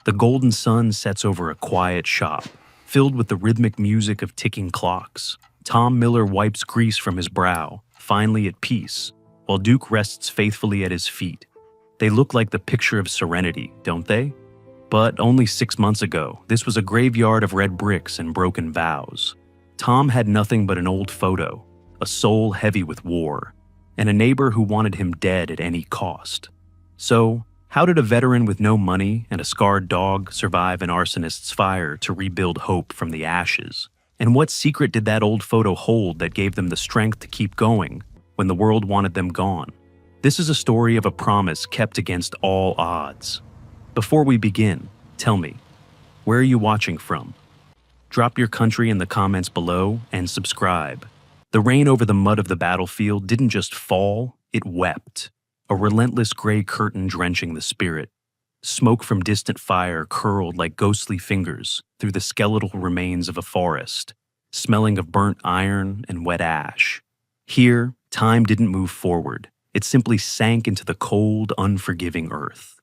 The golden sun sets over a quiet shop, filled with the rhythmic music of ticking clocks. Tom Miller wipes grease from his brow, finally at peace, while Duke rests faithfully at his feet. They look like the picture of serenity, don't they? But only 6 months ago, this was a graveyard of red bricks and broken vows. Tom had nothing but an old photo, a soul heavy with war, and a neighbor who wanted him dead at any cost. So, how did a veteran with no money and a scarred dog survive an arsonist's fire to rebuild hope from the ashes? And what secret did that old photo hold that gave them the strength to keep going when the world wanted them gone? This is a story of a promise kept against all odds. Before we begin, tell me, where are you watching from? Drop your country in the comments below and subscribe. The rain over the mud of the battlefield didn't just fall, it wept. A relentless gray curtain drenching the spirit. Smoke from distant fire curled like ghostly fingers through the skeletal remains of a forest, smelling of burnt iron and wet ash. Here, time didn't move forward. It simply sank into the cold, unforgiving earth.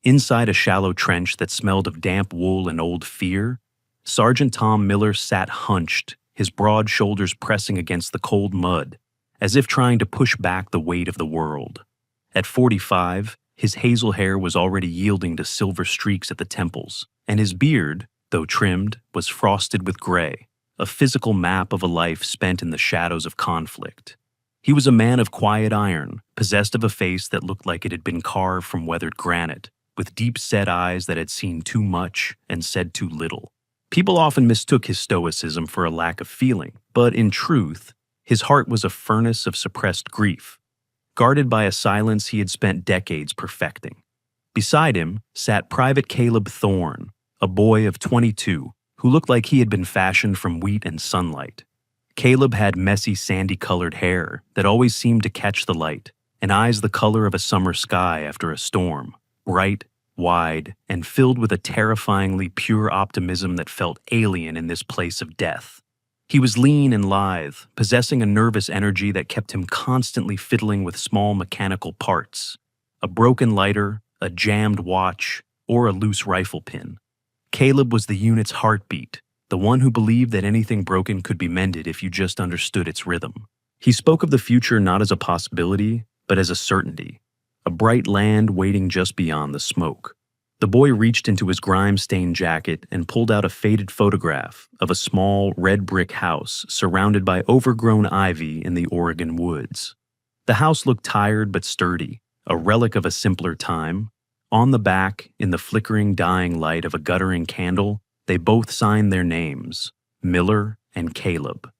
Inside a shallow trench that smelled of damp wool and old fear, Sergeant Tom Miller sat hunched, his broad shoulders pressing against the cold mud, as if trying to push back the weight of the world. At 45, his hazel hair was already yielding to silver streaks at the temples, and his beard, though trimmed, was frosted with gray, a physical map of a life spent in the shadows of conflict. He was a man of quiet iron, possessed of a face that looked like it had been carved from weathered granite, with deep-set eyes that had seen too much and said too little. People often mistook his stoicism for a lack of feeling, but in truth, his heart was a furnace of suppressed grief, guarded by a silence he had spent decades perfecting. Beside him sat Private Caleb Thorne, a boy of 22 who looked like he had been fashioned from wheat and sunlight. Caleb had messy, sandy-colored hair that always seemed to catch the light, and eyes the color of a summer sky after a storm, bright, wide, and filled with a terrifyingly pure optimism that felt alien in this place of death. He was lean and lithe, possessing a nervous energy that kept him constantly fiddling with small mechanical parts, a broken lighter, a jammed watch, or a loose rifle pin. Caleb was the unit's heartbeat, the one who believed that anything broken could be mended if you just understood its rhythm. He spoke of the future not as a possibility, but as a certainty, a bright land waiting just beyond the smoke. The boy reached into his grime-stained jacket and pulled out a faded photograph of a small, red brick house surrounded by overgrown ivy in the Oregon woods. The house looked tired but sturdy, a relic of a simpler time. On the back, in the flickering, dying light of a guttering candle, they both signed their names, Miller and Caleb.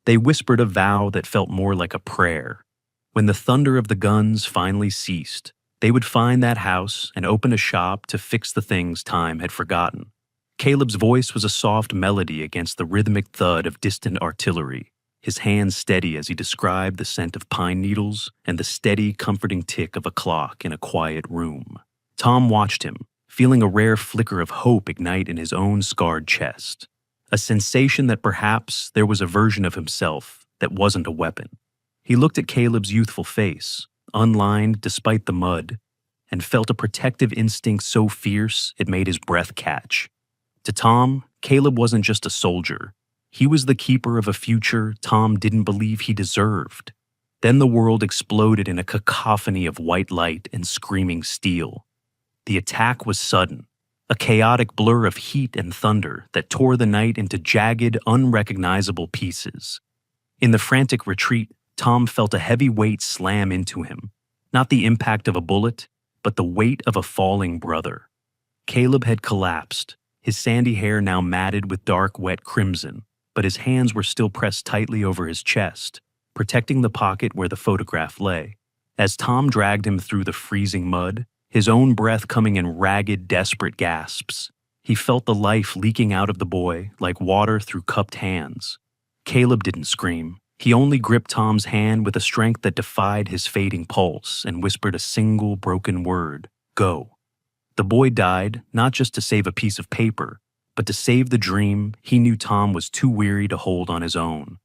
They whispered a vow that felt more like a prayer. When the thunder of the guns finally ceased, they would find that house and open a shop to fix the things time had forgotten. Caleb's voice was a soft melody against the rhythmic thud of distant artillery, his hands steady as he described the scent of pine needles and the steady, comforting tick of a clock in a quiet room. Tom watched him, feeling a rare flicker of hope ignite in his own scarred chest, a sensation that perhaps there was a version of himself that wasn't a weapon. He looked at Caleb's youthful face, unlined despite the mud, and felt a protective instinct so fierce it made his breath catch. To Tom, Caleb wasn't just a soldier. He was the keeper of a future Tom didn't believe he deserved. Then the world exploded in a cacophony of white light and screaming steel. The attack was sudden, a chaotic blur of heat and thunder that tore the night into jagged, unrecognizable pieces. In the frantic retreat, Tom felt a heavy weight slam into him, not the impact of a bullet, but the weight of a falling brother. Caleb had collapsed, his sandy hair now matted with dark, wet crimson, but his hands were still pressed tightly over his chest, protecting the pocket where the photograph lay. As Tom dragged him through the freezing mud, his own breath coming in ragged, desperate gasps, he felt the life leaking out of the boy like water through cupped hands. Caleb didn't scream. He only gripped Tom's hand with a strength that defied his fading pulse and whispered a single broken word, "Go." The boy died, not just to save a piece of paper, but to save the dream he knew Tom was too weary to hold on his own.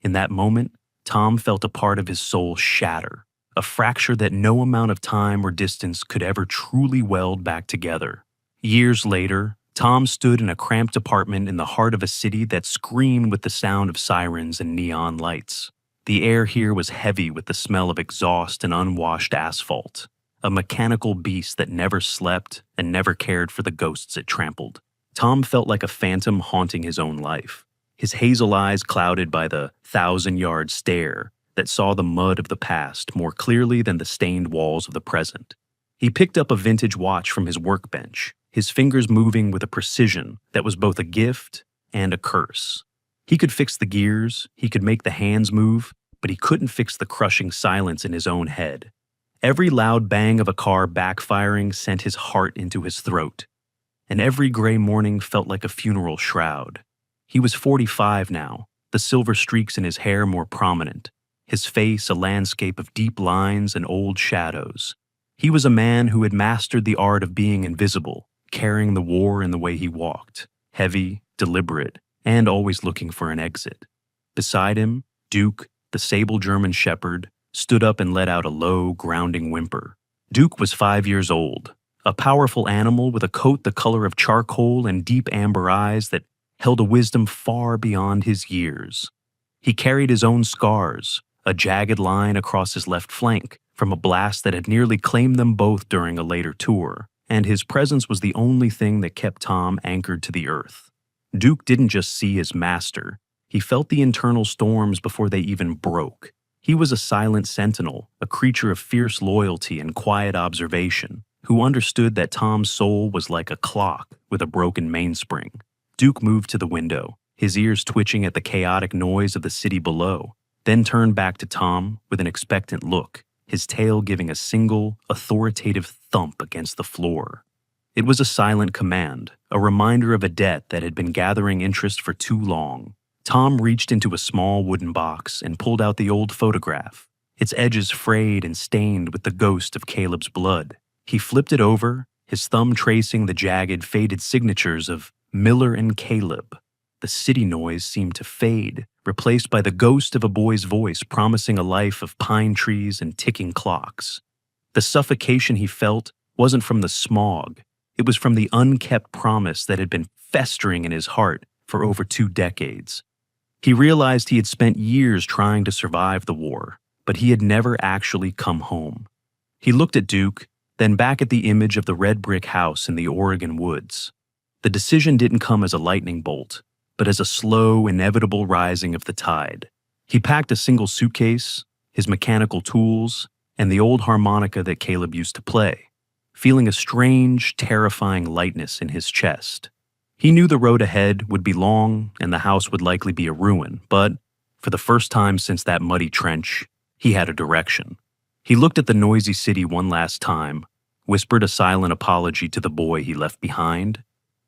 In that moment, Tom felt a part of his soul shatter, a fracture that no amount of time or distance could ever truly weld back together. Years later, Tom stood in a cramped apartment in the heart of a city that screamed with the sound of sirens and neon lights. The air here was heavy with the smell of exhaust and unwashed asphalt, a mechanical beast that never slept and never cared for the ghosts it trampled. Tom felt like a phantom haunting his own life, his hazel eyes clouded by the thousand-yard stare that saw the mud of the past more clearly than the stained walls of the present. He picked up a vintage watch from his workbench, his fingers moving with a precision that was both a gift and a curse. He could fix the gears, he could make the hands move, but he couldn't fix the crushing silence in his own head. Every loud bang of a car backfiring sent his heart into his throat, and every gray morning felt like a funeral shroud. He was 45 now, the silver streaks in his hair more prominent, his face a landscape of deep lines and old shadows. He was a man who had mastered the art of being invisible, carrying the war in the way he walked, heavy, deliberate, and always looking for an exit. Beside him, Duke, the sable German shepherd, stood up and let out a low, grounding whimper. Duke was 5 years old, a powerful animal with a coat the color of charcoal and deep amber eyes that held a wisdom far beyond his years. He carried his own scars, a jagged line across his left flank from a blast that had nearly claimed them both during a later tour, and his presence was the only thing that kept Tom anchored to the earth. Duke didn't just see his master, he felt the internal storms before they even broke. He was a silent sentinel, a creature of fierce loyalty and quiet observation, who understood that Tom's soul was like a clock with a broken mainspring. Duke moved to the window, his ears twitching at the chaotic noise of the city below, then turned back to Tom with an expectant look, his tail giving a single, authoritative thump against the floor. It was a silent command, a reminder of a debt that had been gathering interest for too long. Tom reached into a small wooden box and pulled out the old photograph, its edges frayed and stained with the ghost of Caleb's blood. He flipped it over, his thumb tracing the jagged, faded signatures of Miller and Caleb. The city noise seemed to fade, replaced by the ghost of a boy's voice promising a life of pine trees and ticking clocks. The suffocation he felt wasn't from the smog. It was from the unkept promise that had been festering in his heart for over 2 decades. He realized he had spent years trying to survive the war, but he had never actually come home. He looked at Duke, then back at the image of the red brick house in the Oregon woods. The decision didn't come as a lightning bolt, but as a slow, inevitable rising of the tide. He packed a single suitcase, his mechanical tools, and the old harmonica that Caleb used to play, feeling a strange, terrifying lightness in his chest. He knew the road ahead would be long and the house would likely be a ruin, but for the first time since that muddy trench, he had a direction. He looked at the noisy city one last time, whispered a silent apology to the boy he left behind,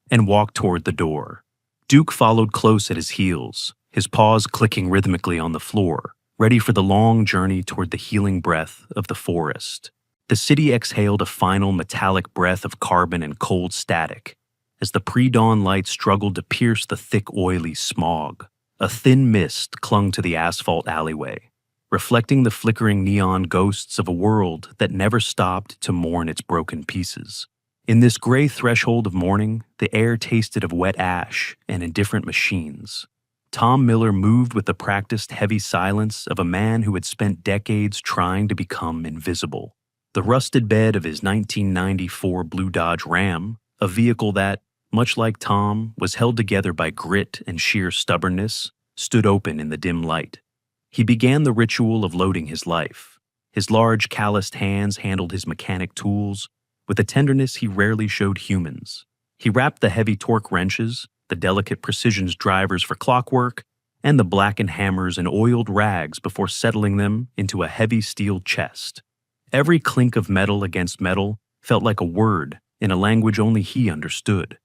and walked toward the door. Duke followed close at his heels, his paws clicking rhythmically on the floor, ready for the long journey toward the healing breath of the forest. The city exhaled a final metallic breath of carbon and cold static as the pre-dawn light struggled to pierce the thick, oily smog. A thin mist clung to the asphalt alleyway, reflecting the flickering neon ghosts of a world that never stopped to mourn its broken pieces. In this gray threshold of morning, the air tasted of wet ash and indifferent machines. Tom Miller moved with the practiced heavy silence of a man who had spent decades trying to become invisible. The rusted bed of his 1994 Blue Dodge Ram, a vehicle that, much like Tom, was held together by grit and sheer stubbornness, stood open in the dim light. He began the ritual of loading his life. His large, calloused hands handled his mechanic tools with a tenderness he rarely showed humans. He wrapped the heavy torque wrenches, the delicate precision drivers for clockwork, and the blackened hammers in oiled rags before settling them into a heavy steel chest. Every clink of metal against metal felt like a word in a language only he understood.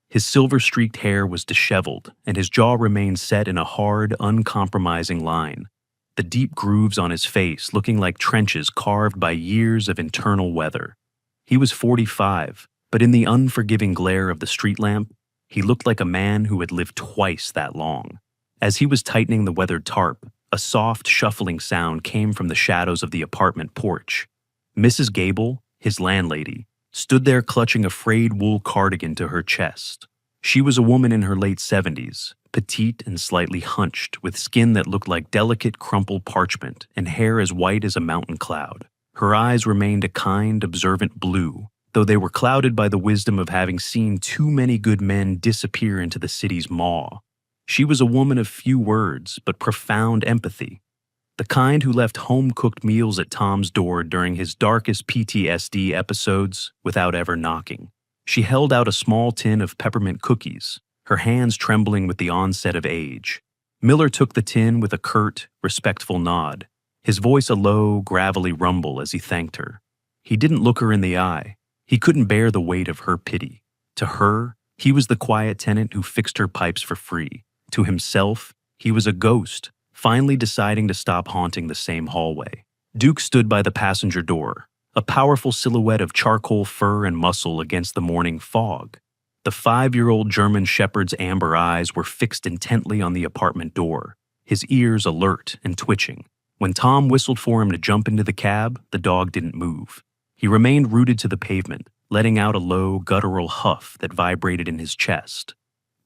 His silver-streaked hair was disheveled, and his jaw remained set in a hard, uncompromising line, the deep grooves on his face looking like trenches carved by years of internal weather. He was 45, but in the unforgiving glare of the street lamp, he looked like a man who had lived twice that long. As he was tightening the weathered tarp, a soft, shuffling sound came from the shadows of the apartment porch. Mrs. Gable, his landlady, stood there clutching a frayed wool cardigan to her chest. She was a woman in her late 70s, petite and slightly hunched, with skin that looked like delicate crumpled parchment and hair as white as a mountain cloud. Her eyes remained a kind, observant blue, though they were clouded by the wisdom of having seen too many good men disappear into the city's maw. She was a woman of few words, but profound empathy. The kind who left home-cooked meals at Tom's door during his darkest PTSD episodes without ever knocking. She held out a small tin of peppermint cookies, her hands trembling with the onset of age. Miller took the tin with a curt, respectful nod, his voice a low, gravelly rumble as he thanked her. He didn't look her in the eye. He couldn't bear the weight of her pity. To her, he was the quiet tenant who fixed her pipes for free. To himself, he was a ghost, finally deciding to stop haunting the same hallway. Duke stood by the passenger door, a powerful silhouette of charcoal fur and muscle against the morning fog. The 5-year-old German shepherd's amber eyes were fixed intently on the apartment door, his ears alert and twitching. When Tom whistled for him to jump into the cab, the dog didn't move. He remained rooted to the pavement, letting out a low, guttural huff that vibrated in his chest.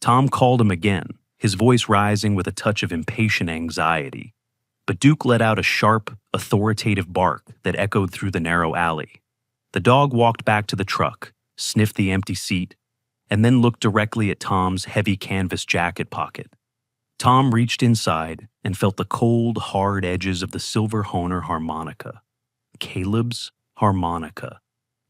Tom called him again, his voice rising with a touch of impatient anxiety. But Duke let out a sharp, authoritative bark that echoed through the narrow alley. The dog walked back to the truck, sniffed the empty seat, and then looked directly at Tom's heavy canvas jacket pocket. Tom reached inside and felt the cold, hard edges of the silver Hohner harmonica. Caleb's harmonica.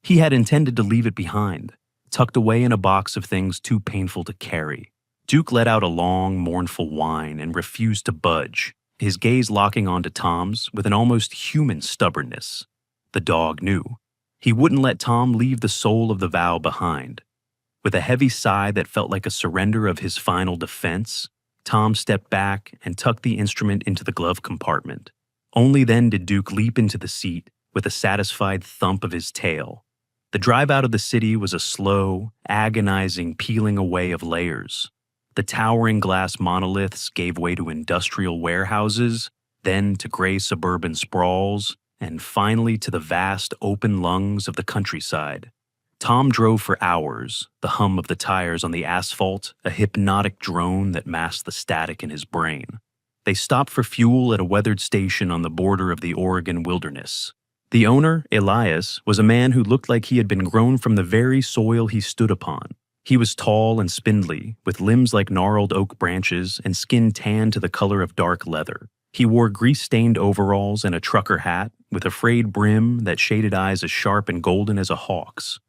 He had intended to leave it behind, tucked away in a box of things too painful to carry. Duke let out a long, mournful whine and refused to budge, his gaze locking onto Tom's with an almost human stubbornness. The dog knew. He wouldn't let Tom leave the soul of the vow behind. With a heavy sigh that felt like a surrender of his final defense, Tom stepped back and tucked the instrument into the glove compartment. Only then did Duke leap into the seat with a satisfied thump of his tail. The drive out of the city was a slow, agonizing peeling away of layers. The towering glass monoliths gave way to industrial warehouses, then to gray suburban sprawls, and finally to the vast open lungs of the countryside. Tom drove for hours, the hum of the tires on the asphalt a hypnotic drone that masked the static in his brain. They stopped for fuel at a weathered station on the border of the Oregon wilderness. The owner, Elias, was a man who looked like he had been grown from the very soil he stood upon. He was tall and spindly, with limbs like gnarled oak branches and skin tanned to the color of dark leather. He wore grease-stained overalls and a trucker hat, with a frayed brim that shaded eyes as sharp and golden as a hawk's.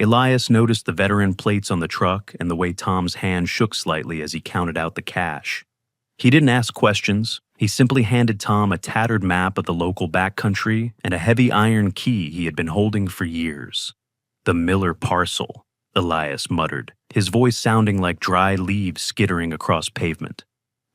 Elias noticed the veteran plates on the truck and the way Tom's hand shook slightly as he counted out the cash. He didn't ask questions. He simply handed Tom a tattered map of the local backcountry and a heavy iron key he had been holding for years. "The Miller parcel," Elias muttered, his voice sounding like dry leaves skittering across pavement.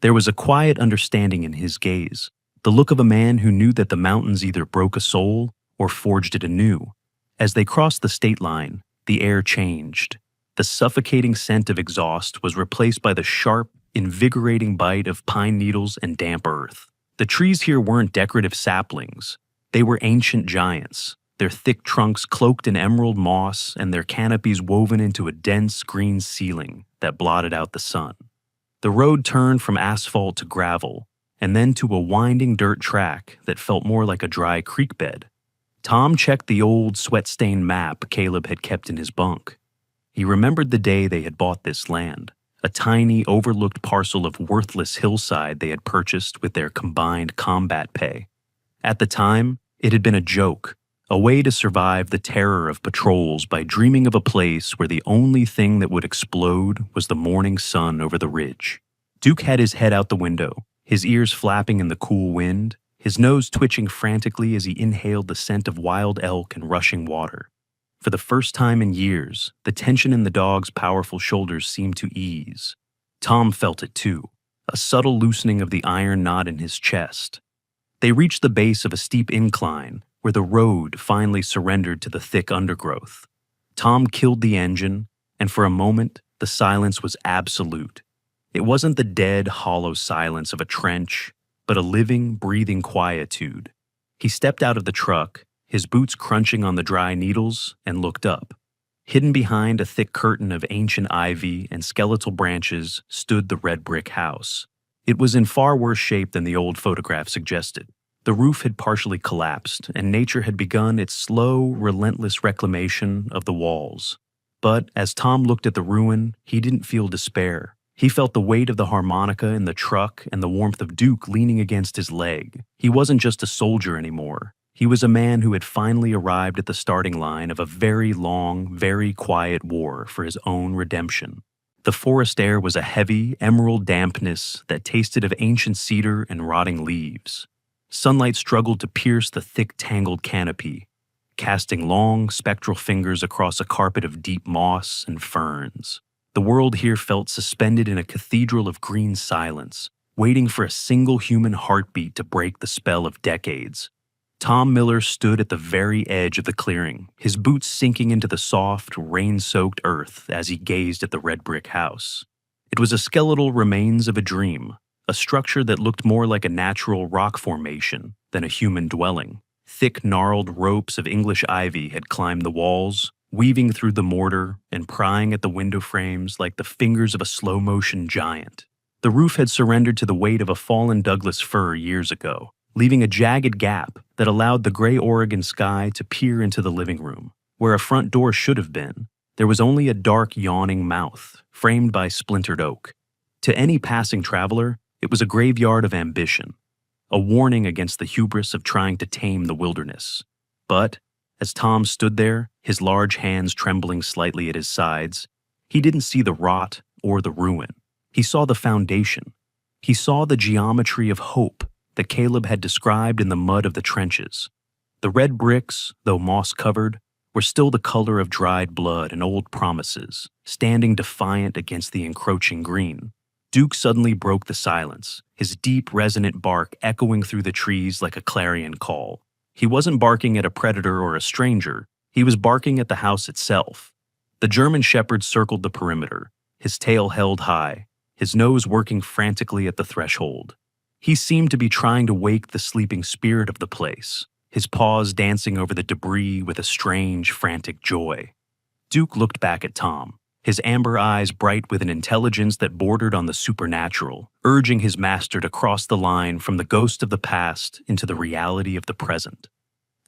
There was a quiet understanding in his gaze, the look of a man who knew that the mountains either broke a soul or forged it anew. As they crossed the state line, the air changed. The suffocating scent of exhaust was replaced by the sharp, invigorating bite of pine needles and damp earth. The trees here weren't decorative saplings. They were ancient giants, their thick trunks cloaked in emerald moss and their canopies woven into a dense green ceiling that blotted out the sun. The road turned from asphalt to gravel, and then to a winding dirt track that felt more like a dry creek bed. Tom checked the old, sweat-stained map Caleb had kept in his bunk. He remembered the day they had bought this land, a tiny, overlooked parcel of worthless hillside they had purchased with their combined combat pay. At the time, it had been a joke, a way to survive the terror of patrols by dreaming of a place where the only thing that would explode was the morning sun over the ridge. Duke had his head out the window, his ears flapping in the cool wind, his nose twitching frantically as he inhaled the scent of wild elk and rushing water. For the first time in years, the tension in the dog's powerful shoulders seemed to ease. Tom felt it too, a subtle loosening of the iron knot in his chest. They reached the base of a steep incline, where the road finally surrendered to the thick undergrowth. Tom killed the engine, and for a moment, the silence was absolute. It wasn't the dead, hollow silence of a trench, but a living, breathing quietude. He stepped out of the truck, his boots crunching on the dry needles, and looked up. Hidden behind a thick curtain of ancient ivy and skeletal branches stood the red brick house. It was in far worse shape than the old photograph suggested. The roof had partially collapsed, and nature had begun its slow, relentless reclamation of the walls. But as Tom looked at the ruin, he didn't feel despair. He felt the weight of the harmonica in the truck and the warmth of Duke leaning against his leg. He wasn't just a soldier anymore. He was a man who had finally arrived at the starting line of a very long, very quiet war for his own redemption. The forest air was a heavy, emerald dampness that tasted of ancient cedar and rotting leaves. Sunlight struggled to pierce the thick, tangled canopy, casting long, spectral fingers across a carpet of deep moss and ferns. The world here felt suspended in a cathedral of green silence, waiting for a single human heartbeat to break the spell of decades. Tom Miller stood at the very edge of the clearing, his boots sinking into the soft, rain-soaked earth as he gazed at the red brick house. It was a skeletal remains of a dream, a structure that looked more like a natural rock formation than a human dwelling. Thick, gnarled ropes of English ivy had climbed the walls, weaving through the mortar and prying at the window frames like the fingers of a slow-motion giant. The roof had surrendered to the weight of a fallen Douglas fir years ago, leaving a jagged gap that allowed the gray Oregon sky to peer into the living room. Where a front door should have been, there was only a dark, yawning mouth, framed by splintered oak. To any passing traveler, it was a graveyard of ambition, a warning against the hubris of trying to tame the wilderness. But, as Tom stood there, his large hands trembling slightly at his sides, he didn't see the rot or the ruin. He saw the foundation. He saw the geometry of hope that Caleb had described in the mud of the trenches. The red bricks, though moss-covered, were still the color of dried blood and old promises, standing defiant against the encroaching green. Duke suddenly broke the silence, his deep, resonant bark echoing through the trees like a clarion call. He wasn't barking at a predator or a stranger, he was barking at the house itself. The German shepherd circled the perimeter, his tail held high, his nose working frantically at the threshold. He seemed to be trying to wake the sleeping spirit of the place, his paws dancing over the debris with a strange, frantic joy. Duke looked back at Tom, his amber eyes bright with an intelligence that bordered on the supernatural, urging his master to cross the line from the ghost of the past into the reality of the present.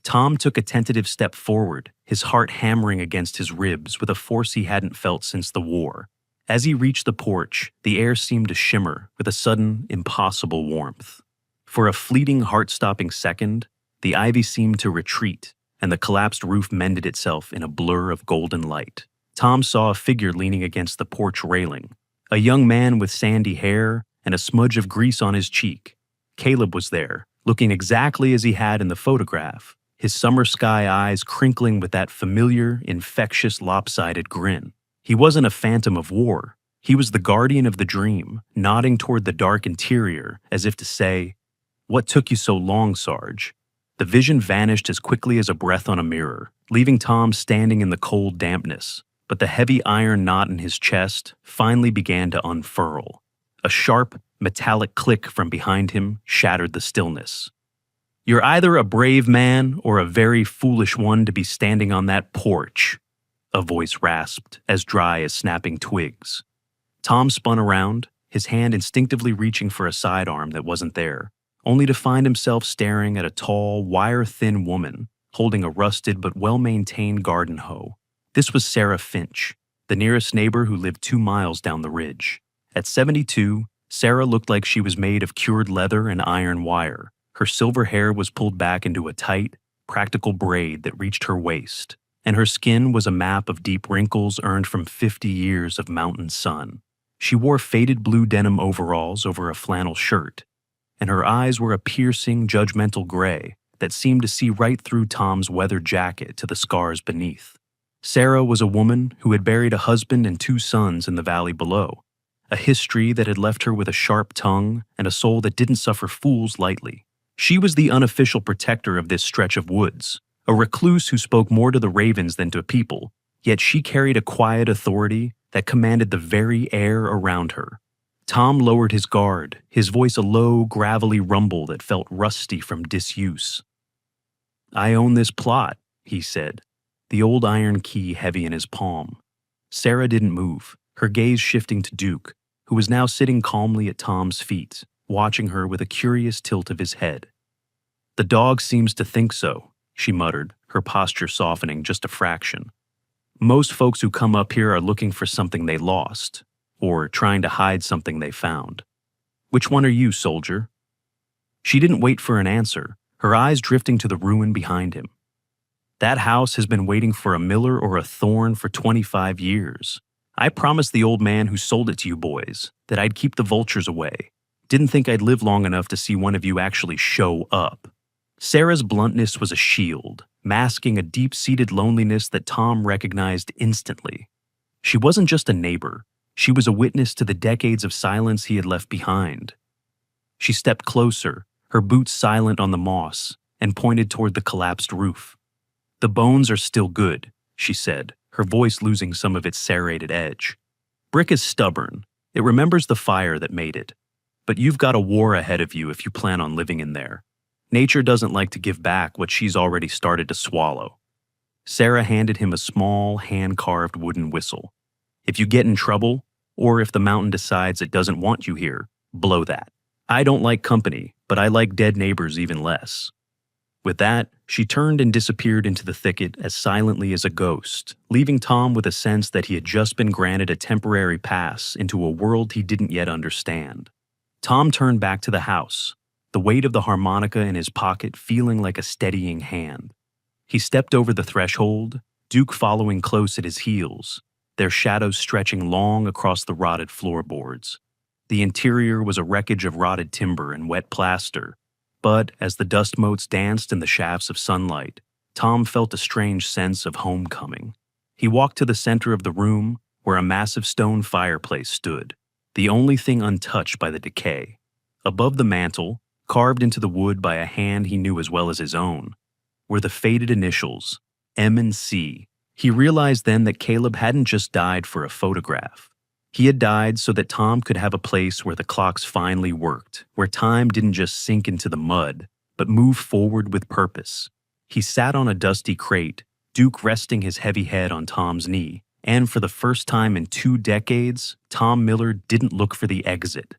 Tom took a tentative step forward, his heart hammering against his ribs with a force he hadn't felt since the war. As he reached the porch, the air seemed to shimmer with a sudden, impossible warmth. For a fleeting, heart-stopping second, the ivy seemed to retreat, and the collapsed roof mended itself in a blur of golden light. Tom saw a figure leaning against the porch railing, a young man with sandy hair and a smudge of grease on his cheek. Caleb was there, looking exactly as he had in the photograph, his summer sky eyes crinkling with that familiar, infectious, lopsided grin. He wasn't a phantom of war. He was the guardian of the dream, nodding toward the dark interior as if to say, "What took you so long, Sarge?" The vision vanished as quickly as a breath on a mirror, leaving Tom standing in the cold dampness. But the heavy iron knot in his chest finally began to unfurl. A sharp, metallic click from behind him shattered the stillness. "You're either a brave man or a very foolish one to be standing on that porch," a voice rasped, as dry as snapping twigs. Tom spun around, his hand instinctively reaching for a sidearm that wasn't there, only to find himself staring at a tall, wire-thin woman holding a rusted but well-maintained garden hoe. This was Sarah Finch, the nearest neighbor who lived 2 miles down the ridge. At 72, Sarah looked like she was made of cured leather and iron wire. Her silver hair was pulled back into a tight, practical braid that reached her waist, and her skin was a map of deep wrinkles earned from 50 years of mountain sun. She wore faded blue denim overalls over a flannel shirt, and her eyes were a piercing, judgmental gray that seemed to see right through Tom's weather jacket to the scars beneath. Sarah was a woman who had buried a husband and 2 sons in the valley below, a history that had left her with a sharp tongue and a soul that didn't suffer fools lightly. She was the unofficial protector of this stretch of woods, a recluse who spoke more to the ravens than to people, yet she carried a quiet authority that commanded the very air around her. Tom lowered his guard, his voice a low, gravelly rumble that felt rusty from disuse. "I own this plot," he said. the old iron key heavy in his palm. Sarah didn't move, her gaze shifting to Duke, who was now sitting calmly at Tom's feet, watching her with a curious tilt of his head. "The dog seems to think so," she muttered, her posture softening just a fraction. "Most folks who come up here are looking for something they lost, or trying to hide something they found. Which one are you, soldier?" She didn't wait for an answer, her eyes drifting to the ruin behind him. "That house has been waiting for a Miller or a Thorne for 25 years. I promised the old man who sold it to you boys that I'd keep the vultures away. Didn't think I'd live long enough to see one of you actually show up." Sarah's bluntness was a shield, masking a deep-seated loneliness that Tom recognized instantly. She wasn't just a neighbor, she was a witness to the decades of silence he had left behind. She stepped closer, her boots silent on the moss, and pointed toward the collapsed roof. "The bones are still good," she said, her voice losing some of its serrated edge. "Brick is stubborn. It remembers the fire that made it. But you've got a war ahead of you if you plan on living in there. Nature doesn't like to give back what she's already started to swallow." Sarah handed him a small, hand-carved wooden whistle. "If you get in trouble, or if the mountain decides it doesn't want you here, blow that. I don't like company, but I like dead neighbors even less." With that, she turned and disappeared into the thicket as silently as a ghost, leaving Tom with a sense that he had just been granted a temporary pass into a world he didn't yet understand. Tom turned back to the house, the weight of the harmonica in his pocket feeling like a steadying hand. He stepped over the threshold, Duke following close at his heels, their shadows stretching long across the rotted floorboards. The interior was a wreckage of rotted timber and wet plaster, but as the dust motes danced in the shafts of sunlight, Tom felt a strange sense of homecoming. He walked to the center of the room, where a massive stone fireplace stood, the only thing untouched by the decay. Above the mantel, carved into the wood by a hand he knew as well as his own, were the faded initials, M and C. He realized then that Caleb hadn't just died for a photograph. He had died so that Tom could have a place where the clocks finally worked, where time didn't just sink into the mud, but move forward with purpose. He sat on a dusty crate, Duke resting his heavy head on Tom's knee, and for the first time in 2 decades, Tom Miller didn't look for the exit.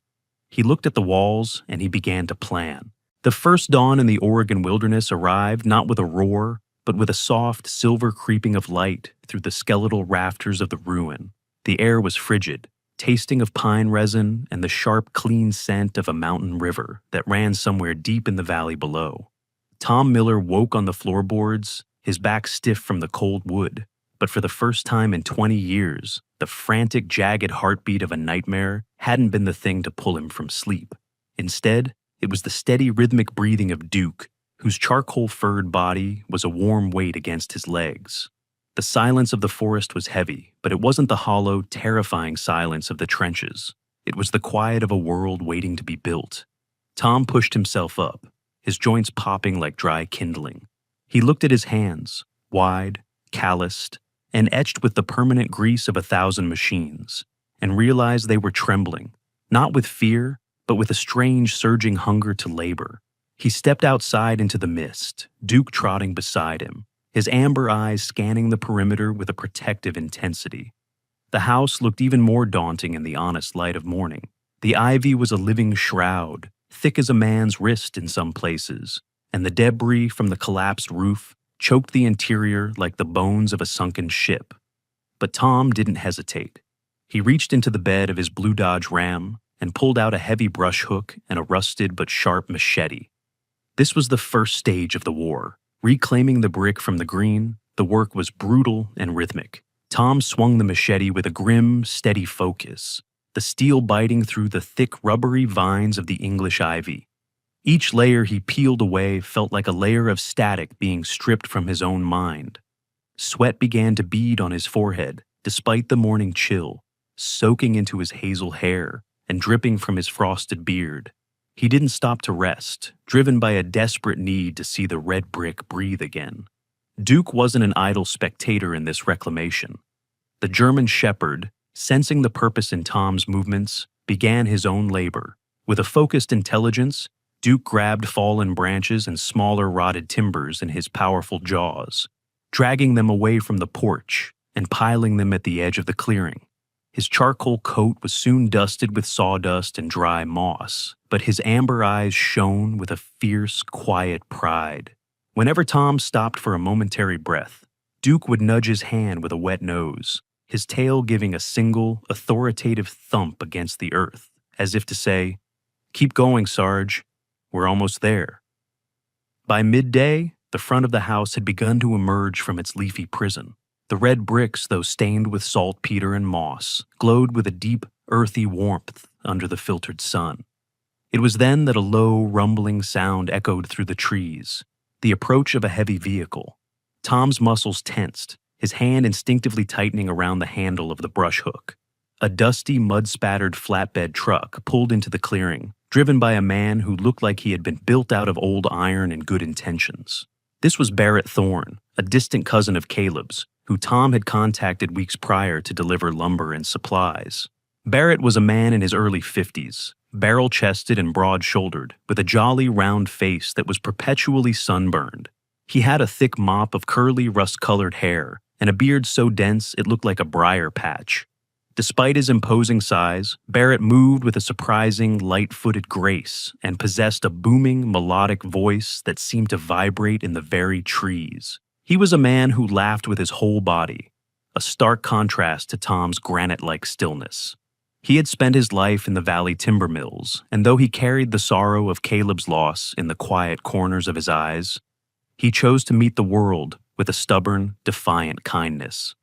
He looked at the walls and he began to plan. The first dawn in the Oregon wilderness arrived not with a roar, but with a soft, silver creeping of light through the skeletal rafters of the ruin. The air was frigid, tasting of pine resin and the sharp, clean scent of a mountain river that ran somewhere deep in the valley below. Tom Miller woke on the floorboards, his back stiff from the cold wood, but for the first time in 20 years, the frantic, jagged heartbeat of a nightmare hadn't been the thing to pull him from sleep. Instead, it was the steady, rhythmic breathing of Duke, whose charcoal-furred body was a warm weight against his legs. The silence of the forest was heavy, but it wasn't the hollow, terrifying silence of the trenches. It was the quiet of a world waiting to be built. Tom pushed himself up, his joints popping like dry kindling. He looked at his hands, wide, calloused, and etched with the permanent grease of 1,000 machines, and realized they were trembling, not with fear, but with a strange, surging hunger to labor. He stepped outside into the mist, Duke trotting beside him, his amber eyes scanning the perimeter with a protective intensity. The house looked even more daunting in the honest light of morning. The ivy was a living shroud, thick as a man's wrist in some places, and the debris from the collapsed roof choked the interior like the bones of a sunken ship. But Tom didn't hesitate. He reached into the bed of his blue Dodge Ram and pulled out a heavy brush hook and a rusted but sharp machete. This was the first stage of the war. Reclaiming the brick from the green, the work was brutal and rhythmic. Tom swung the machete with a grim, steady focus, the steel biting through the thick, rubbery vines of the English ivy. Each layer he peeled away felt like a layer of static being stripped from his own mind. Sweat began to bead on his forehead, despite the morning chill, soaking into his hazel hair and dripping from his frosted beard. He didn't stop to rest, driven by a desperate need to see the red brick breathe again. Duke wasn't an idle spectator in this reclamation. The German shepherd, sensing the purpose in Tom's movements, began his own labor. With a focused intelligence, Duke grabbed fallen branches and smaller rotted timbers in his powerful jaws. dragging them away from the porch and piling them at the edge of the clearing. His charcoal coat was soon dusted with sawdust and dry moss, but his amber eyes shone with a fierce, quiet pride. Whenever Tom stopped for a momentary breath, Duke would nudge his hand with a wet nose, his tail giving a single, authoritative thump against the earth, as if to say, "Keep going, Sarge. We're almost there." By midday, the front of the house had begun to emerge from its leafy prison. The red bricks, though stained with saltpeter and moss, glowed with a deep, earthy warmth under the filtered sun. It was then that a low, rumbling sound echoed through the trees, the approach of a heavy vehicle. Tom's muscles tensed, his hand instinctively tightening around the handle of the brush hook. A dusty, mud-spattered flatbed truck pulled into the clearing, driven by a man who looked like he had been built out of old iron and good intentions. This was Barrett Thorne, a distant cousin of Caleb's, who Tom had contacted weeks prior to deliver lumber and supplies. Barrett was a man in his early 50s, barrel-chested and broad-shouldered, with a jolly, round face that was perpetually sunburned. He had a thick mop of curly, rust-colored hair, and a beard so dense it looked like a briar patch. Despite his imposing size, Barrett moved with a surprising, light-footed grace and possessed a booming, melodic voice that seemed to vibrate in the very trees. He was a man who laughed with his whole body, a stark contrast to Tom's granite-like stillness. He had spent his life in the valley timber mills, and though he carried the sorrow of Caleb's loss in the quiet corners of his eyes, he chose to meet the world with a stubborn, defiant kindness.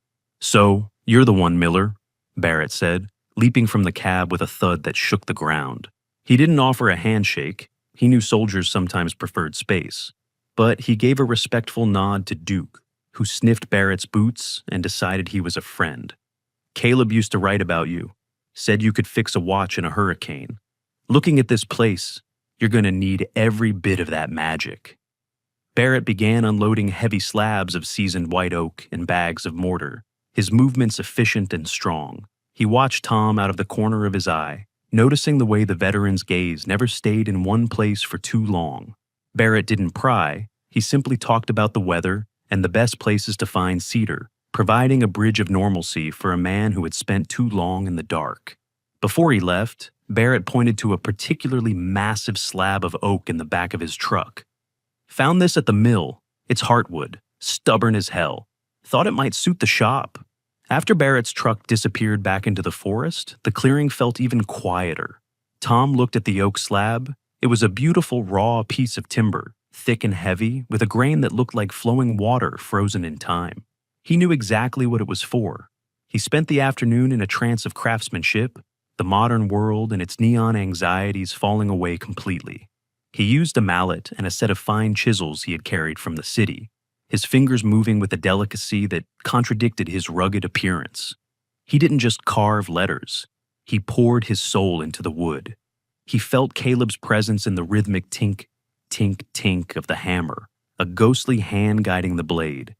"So, you're the one, Miller," Barrett said, leaping from the cab with a thud that shook the ground. He didn't offer a handshake. He knew soldiers sometimes preferred space. But he gave a respectful nod to Duke, who sniffed Barrett's boots and decided he was a friend. "Caleb used to write about you, said you could fix a watch in a hurricane. Looking at this place, you're going to need every bit of that magic." Barrett began unloading heavy slabs of seasoned white oak and bags of mortar, his movements efficient and strong. He watched Tom out of the corner of his eye, noticing the way the veteran's gaze never stayed in one place for too long. Barrett didn't pry, he simply talked about the weather and the best places to find cedar, providing a bridge of normalcy for a man who had spent too long in the dark. Before he left, Barrett pointed to a particularly massive slab of oak in the back of his truck. "Found this at the mill. It's heartwood, stubborn as hell. Thought it might suit the shop." After Barrett's truck disappeared back into the forest, the clearing felt even quieter. Tom looked at the oak slab. It was a beautiful raw piece of timber, thick and heavy, with a grain that looked like flowing water frozen in time. He knew exactly what it was for. He spent the afternoon in a trance of craftsmanship, the modern world and its neon anxieties falling away completely. He used a mallet and a set of fine chisels he had carried from the city, his fingers moving with a delicacy that contradicted his rugged appearance. He didn't just carve letters. He poured his soul into the wood. He felt Caleb's presence in the rhythmic tink, tink, tink of the hammer, a ghostly hand guiding the blade.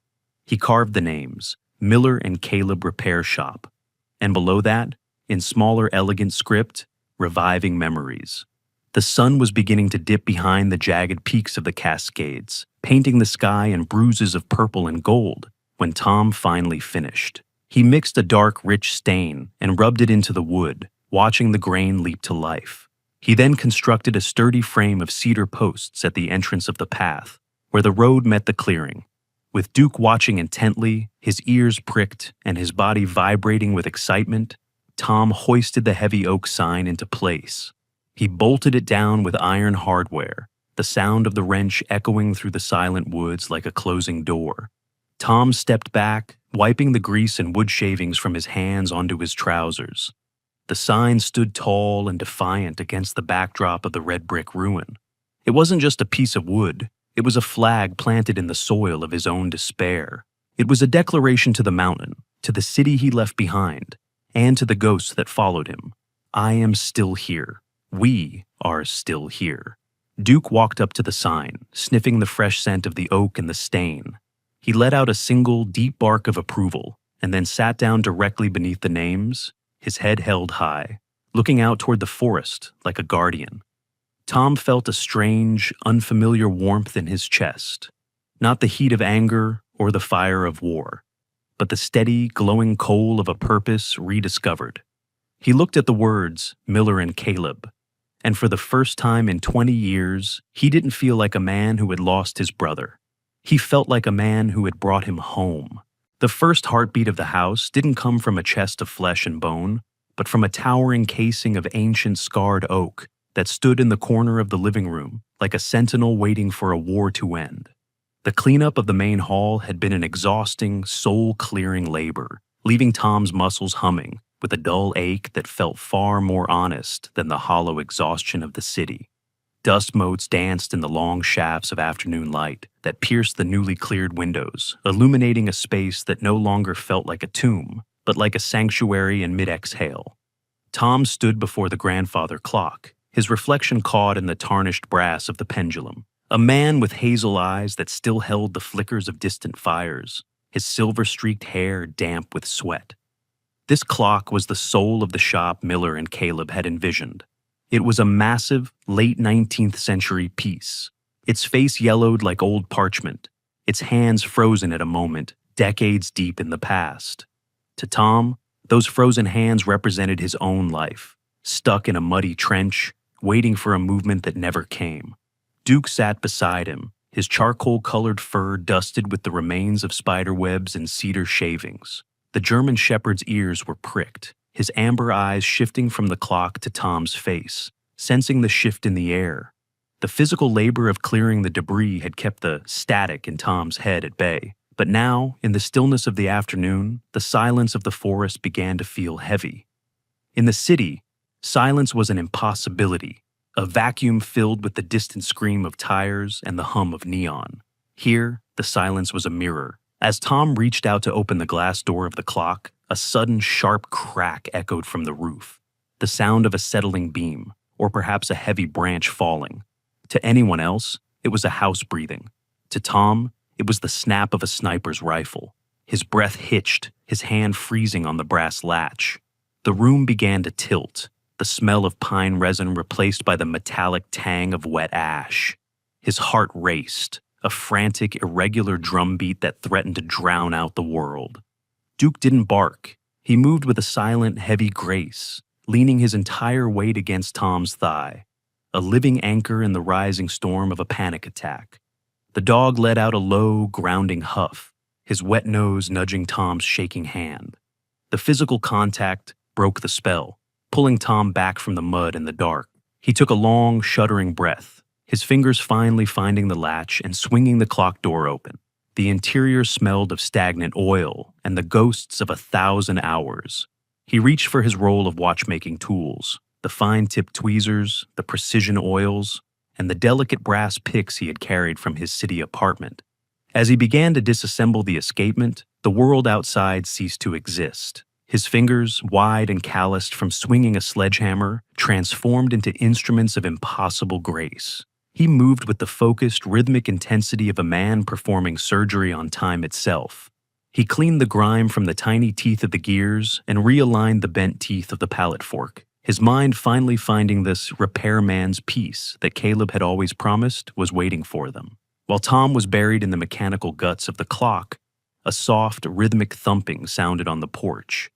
He carved the names, Miller and Caleb Repair Shop, and below that, in smaller, elegant script, Reviving Memories. The sun was beginning to dip behind the jagged peaks of the Cascades, painting the sky in bruises of purple and gold, when Tom finally finished. He mixed a dark, rich stain and rubbed it into the wood, watching the grain leap to life. He then constructed a sturdy frame of cedar posts at the entrance of the path, where the road met the clearing. With Duke watching intently, his ears pricked, and his body vibrating with excitement, Tom hoisted the heavy oak sign into place. He bolted it down with iron hardware, the sound of the wrench echoing through the silent woods like a closing door. Tom stepped back, wiping the grease and wood shavings from his hands onto his trousers. The sign stood tall and defiant against the backdrop of the red brick ruin. It wasn't just a piece of wood. It was a flag planted in the soil of his own despair. It was a declaration to the mountain, to the city he left behind, and to the ghosts that followed him. "I am still here. We are still here." Duke walked up to the sign, sniffing the fresh scent of the oak and the stain. He let out a single, deep bark of approval, and then sat down directly beneath the names, his head held high, looking out toward the forest like a guardian. Tom felt a strange, unfamiliar warmth in his chest. Not the heat of anger or the fire of war, but the steady, glowing coal of a purpose rediscovered. He looked at the words, Miller and Caleb, and for the first time in 20 years, he didn't feel like a man who had lost his brother. He felt like a man who had brought him home. The first heartbeat of the house didn't come from a chest of flesh and bone, but from a towering casing of ancient scarred oak that stood in the corner of the living room like a sentinel waiting for a war to end. The cleanup of the main hall had been an exhausting, soul-clearing labor, leaving Tom's muscles humming with a dull ache that felt far more honest than the hollow exhaustion of the city. Dust motes danced in the long shafts of afternoon light that pierced the newly cleared windows, illuminating a space that no longer felt like a tomb, but like a sanctuary in mid-exhale. Tom stood before the grandfather clock, his reflection caught in the tarnished brass of the pendulum. A man with hazel eyes that still held the flickers of distant fires, his silver-streaked hair damp with sweat. This clock was the soul of the shop Miller and Caleb had envisioned. It was a massive, late 19th century piece, its face yellowed like old parchment, its hands frozen at a moment, decades deep in the past. To Tom, those frozen hands represented his own life, stuck in a muddy trench, waiting for a movement that never came. Duke sat beside him, his charcoal-colored fur dusted with the remains of spiderwebs and cedar shavings. The German shepherd's ears were pricked, his amber eyes shifting from the clock to Tom's face, sensing the shift in the air. The physical labor of clearing the debris had kept the static in Tom's head at bay. But now, in the stillness of the afternoon, the silence of the forest began to feel heavy. In the city, silence was an impossibility, a vacuum filled with the distant scream of tires and the hum of neon. Here, the silence was a mirror. As Tom reached out to open the glass door of the clock, a sudden sharp crack echoed from the roof, the sound of a settling beam, or perhaps a heavy branch falling. To anyone else, it was a house breathing. To Tom, it was the snap of a sniper's rifle. His breath hitched, his hand freezing on the brass latch. The room began to tilt, the smell of pine resin replaced by the metallic tang of wet ash. His heart raced, a frantic, irregular drumbeat that threatened to drown out the world. Duke didn't bark. He moved with a silent, heavy grace, leaning his entire weight against Tom's thigh, a living anchor in the rising storm of a panic attack. The dog let out a low, grounding huff, his wet nose nudging Tom's shaking hand. The physical contact broke the spell, pulling Tom back from the mud and the dark. He took a long, shuddering breath, his fingers finally finding the latch and swinging the clock door open. The interior smelled of stagnant oil and the ghosts of 1,000 hours. He reached for his roll of watchmaking tools, the fine-tipped tweezers, the precision oils, and the delicate brass picks he had carried from his city apartment. As he began to disassemble the escapement, the world outside ceased to exist. His fingers, wide and calloused from swinging a sledgehammer, transformed into instruments of impossible grace. He moved with the focused, rhythmic intensity of a man performing surgery on time itself. He cleaned the grime from the tiny teeth of the gears and realigned the bent teeth of the pallet fork, his mind finally finding this repairman's piece that Caleb had always promised was waiting for them. While Tom was buried in the mechanical guts of the clock, a soft, rhythmic thumping sounded on the porch.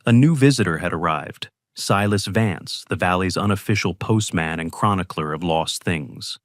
A new visitor had arrived, Silas Vance, the valley's unofficial postman and chronicler of lost things.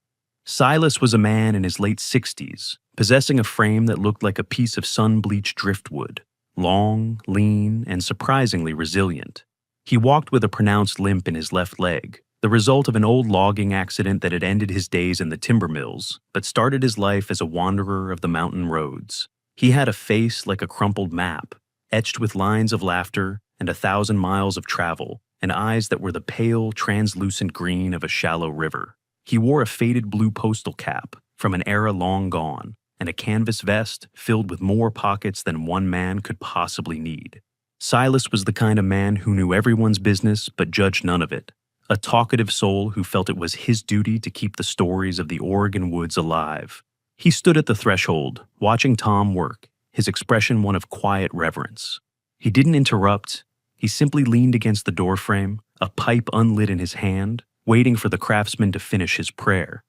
Silas was a man in his late 60s, possessing a frame that looked like a piece of sun-bleached driftwood, long, lean, and surprisingly resilient. He walked with a pronounced limp in his left leg, the result of an old logging accident that had ended his days in the timber mills, but started his life as a wanderer of the mountain roads. He had a face like a crumpled map, etched with lines of laughter and 1,000 miles of travel, and eyes that were the pale, translucent green of a shallow river. He wore a faded blue postal cap from an era long gone, and a canvas vest filled with more pockets than one man could possibly need. Silas was the kind of man who knew everyone's business but judged none of it, a talkative soul who felt it was his duty to keep the stories of the Oregon woods alive. He stood at the threshold, watching Tom work, his expression one of quiet reverence. He didn't interrupt. He simply leaned against the doorframe, a pipe unlit in his hand, waiting for the craftsman to finish his prayer.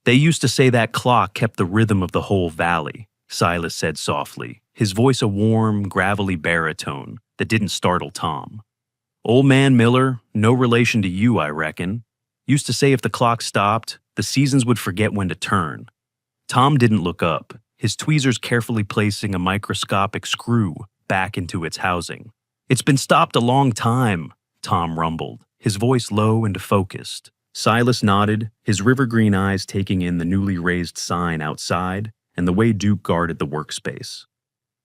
"They used to say that clock kept the rhythm of the whole valley," Silas said softly, his voice a warm, gravelly baritone that didn't startle Tom. "Old man Miller, no relation to you, I reckon. Used to say if the clock stopped, the seasons would forget when to turn." Tom didn't look up, his tweezers carefully placing a microscopic screw back into its housing. "It's been stopped a long time," Tom rumbled, his voice low and focused. Silas nodded, his river-green eyes taking in the newly raised sign outside and the way Duke guarded the workspace.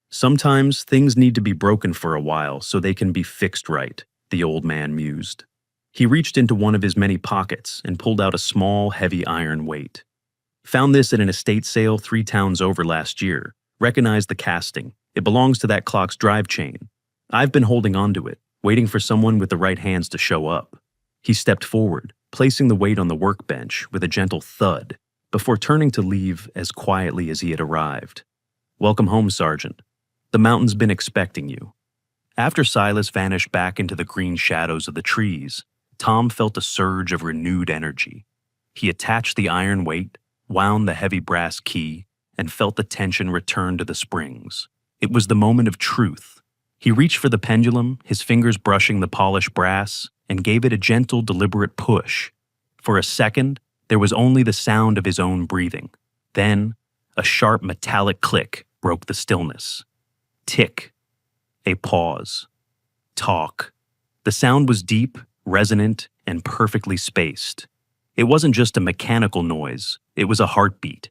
"Sometimes things need to be broken for a while so they can be fixed right," the old man mused. He reached into one of his many pockets and pulled out a small, heavy iron weight. "Found this at an estate sale 3 towns over last year. Recognized the casting. It belongs to that clock's drive chain. I've been holding onto it, waiting for someone with the right hands to show up." He stepped forward, placing the weight on the workbench with a gentle thud, before turning to leave as quietly as he had arrived. "Welcome home, Sergeant. The mountain's been expecting you." After Silas vanished back into the green shadows of the trees, Tom felt a surge of renewed energy. He attached the iron weight, wound the heavy brass key, and felt the tension return to the springs. It was the moment of truth. He reached for the pendulum, his fingers brushing the polished brass, and gave it a gentle, deliberate push. For a second, there was only the sound of his own breathing. Then, a sharp metallic click broke the stillness. Tick. A pause. Talk. The sound was deep, resonant, and perfectly spaced. It wasn't just a mechanical noise, it was a heartbeat.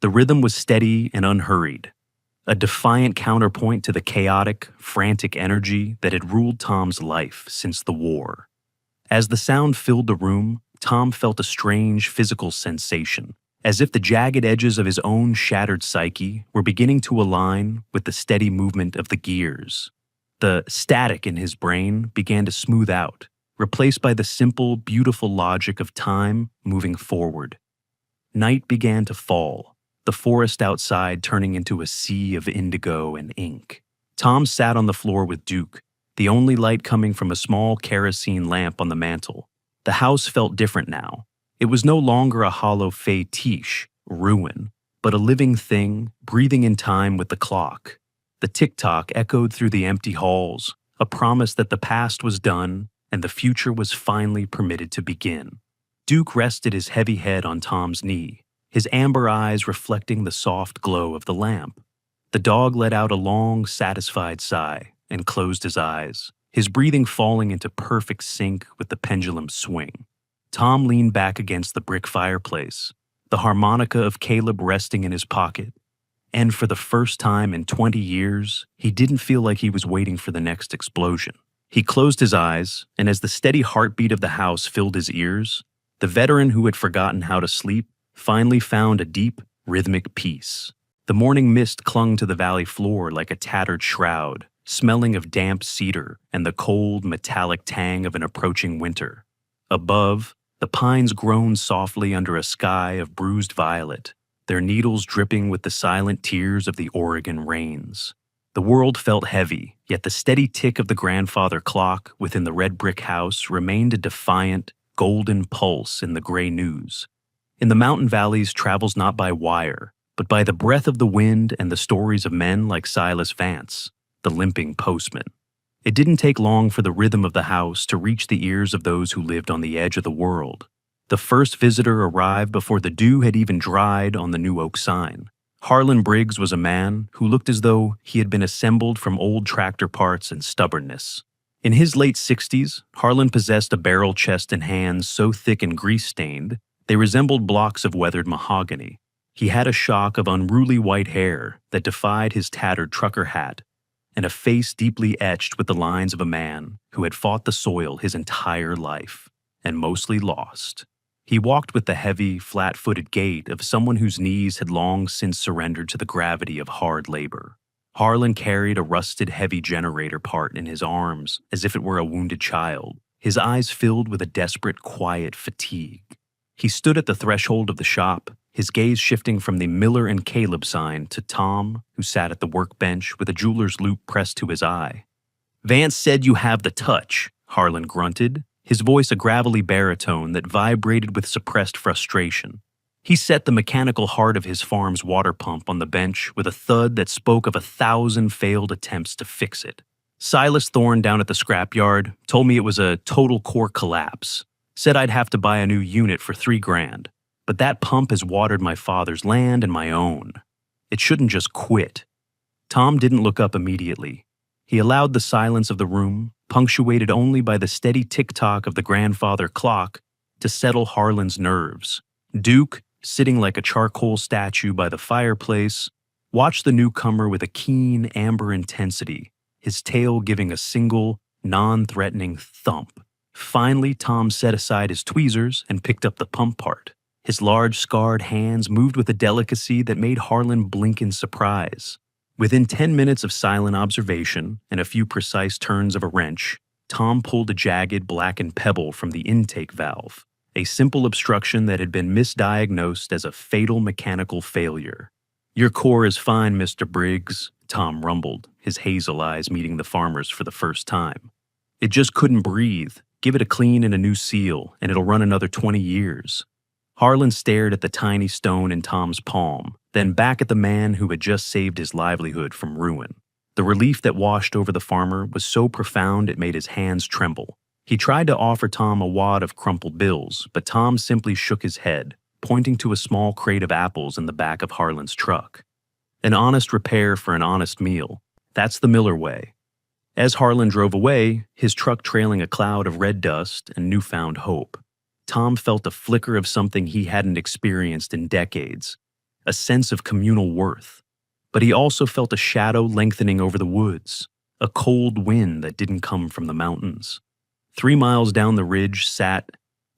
The rhythm was steady and unhurried, a defiant counterpoint to the chaotic, frantic energy that had ruled Tom's life since the war. As the sound filled the room, Tom felt a strange physical sensation, as if the jagged edges of his own shattered psyche were beginning to align with the steady movement of the gears. The static in his brain began to smooth out, replaced by the simple, beautiful logic of time moving forward. Night began to fall, the forest outside turning into a sea of indigo and ink. Tom sat on the floor with Duke, the only light coming from a small kerosene lamp on the mantel. The house felt different now. It was no longer a hollow fétiche, ruin, but a living thing, breathing in time with the clock. The tick-tock echoed through the empty halls, a promise that the past was done and the future was finally permitted to begin. Duke rested his heavy head on Tom's knee, his amber eyes reflecting the soft glow of the lamp. The dog let out a long, satisfied sigh and closed his eyes, his breathing falling into perfect sync with the pendulum's swing. Tom leaned back against the brick fireplace, the harmonica of Caleb resting in his pocket, and for the first time in 20 years, he didn't feel like he was waiting for the next explosion. He closed his eyes, and as the steady heartbeat of the house filled his ears, the veteran who had forgotten how to sleep finally found a deep, rhythmic peace. The morning mist clung to the valley floor like a tattered shroud, smelling of damp cedar and the cold, metallic tang of an approaching winter. Above, the pines groaned softly under a sky of bruised violet, their needles dripping with the silent tears of the Oregon rains. The world felt heavy, yet the steady tick of the grandfather clock within the red brick house remained a defiant, golden pulse in the gray news. In the mountain valleys travels not by wire, but by the breath of the wind and the stories of men like Silas Vance, the limping postman. It didn't take long for the rhythm of the house to reach the ears of those who lived on the edge of the world. The first visitor arrived before the dew had even dried on the new oak sign. Harlan Briggs was a man who looked as though he had been assembled from old tractor parts and stubbornness. In his late 60s, Harlan possessed a barrel chest and hands so thick and grease-stained, they resembled blocks of weathered mahogany. He had a shock of unruly white hair that defied his tattered trucker hat, and a face deeply etched with the lines of a man who had fought the soil his entire life, and mostly lost. He walked with the heavy, flat-footed gait of someone whose knees had long since surrendered to the gravity of hard labor. Harlan carried a rusted, heavy generator part in his arms as if it were a wounded child, his eyes filled with a desperate, quiet fatigue. He stood at the threshold of the shop, his gaze shifting from the Miller and Caleb sign to Tom, who sat at the workbench with a jeweler's loupe pressed to his eye. "Vance said you have the touch," Harlan grunted, his voice a gravelly baritone that vibrated with suppressed frustration. He set the mechanical heart of his farm's water pump on the bench with a thud that spoke of 1,000 failed attempts to fix it. Silas Thorne down at the scrapyard told me it was a total core collapse. Said I'd have to buy a new unit for $3,000. But that pump has watered my father's land and my own. It shouldn't just quit. Tom didn't look up immediately. He allowed the silence of the room, punctuated only by the steady tick-tock of the grandfather clock, to settle Harlan's nerves. Duke, sitting like a charcoal statue by the fireplace, watched the newcomer with a keen amber intensity, his tail giving a single, non-threatening thump. Finally, Tom set aside his tweezers and picked up the pump part. His large, scarred hands moved with a delicacy that made Harlan blink in surprise. Within 10 minutes of silent observation and a few precise turns of a wrench, Tom pulled a jagged, blackened pebble from the intake valve, a simple obstruction that had been misdiagnosed as a fatal mechanical failure. "Your core is fine, Mr. Briggs," Tom rumbled, his hazel eyes meeting the farmer's for the first time. "It just couldn't breathe. Give it a clean and a new seal, and it'll run another 20 years. Harlan stared at the tiny stone in Tom's palm, then back at the man who had just saved his livelihood from ruin. The relief that washed over the farmer was so profound it made his hands tremble. He tried to offer Tom a wad of crumpled bills, but Tom simply shook his head, pointing to a small crate of apples in the back of Harlan's truck. An honest repair for an honest meal. That's the Miller way. As Harlan drove away, his truck trailing a cloud of red dust and newfound hope, Tom felt a flicker of something he hadn't experienced in decades, a sense of communal worth. But he also felt a shadow lengthening over the woods, a cold wind that didn't come from the mountains. 3 miles down the ridge sat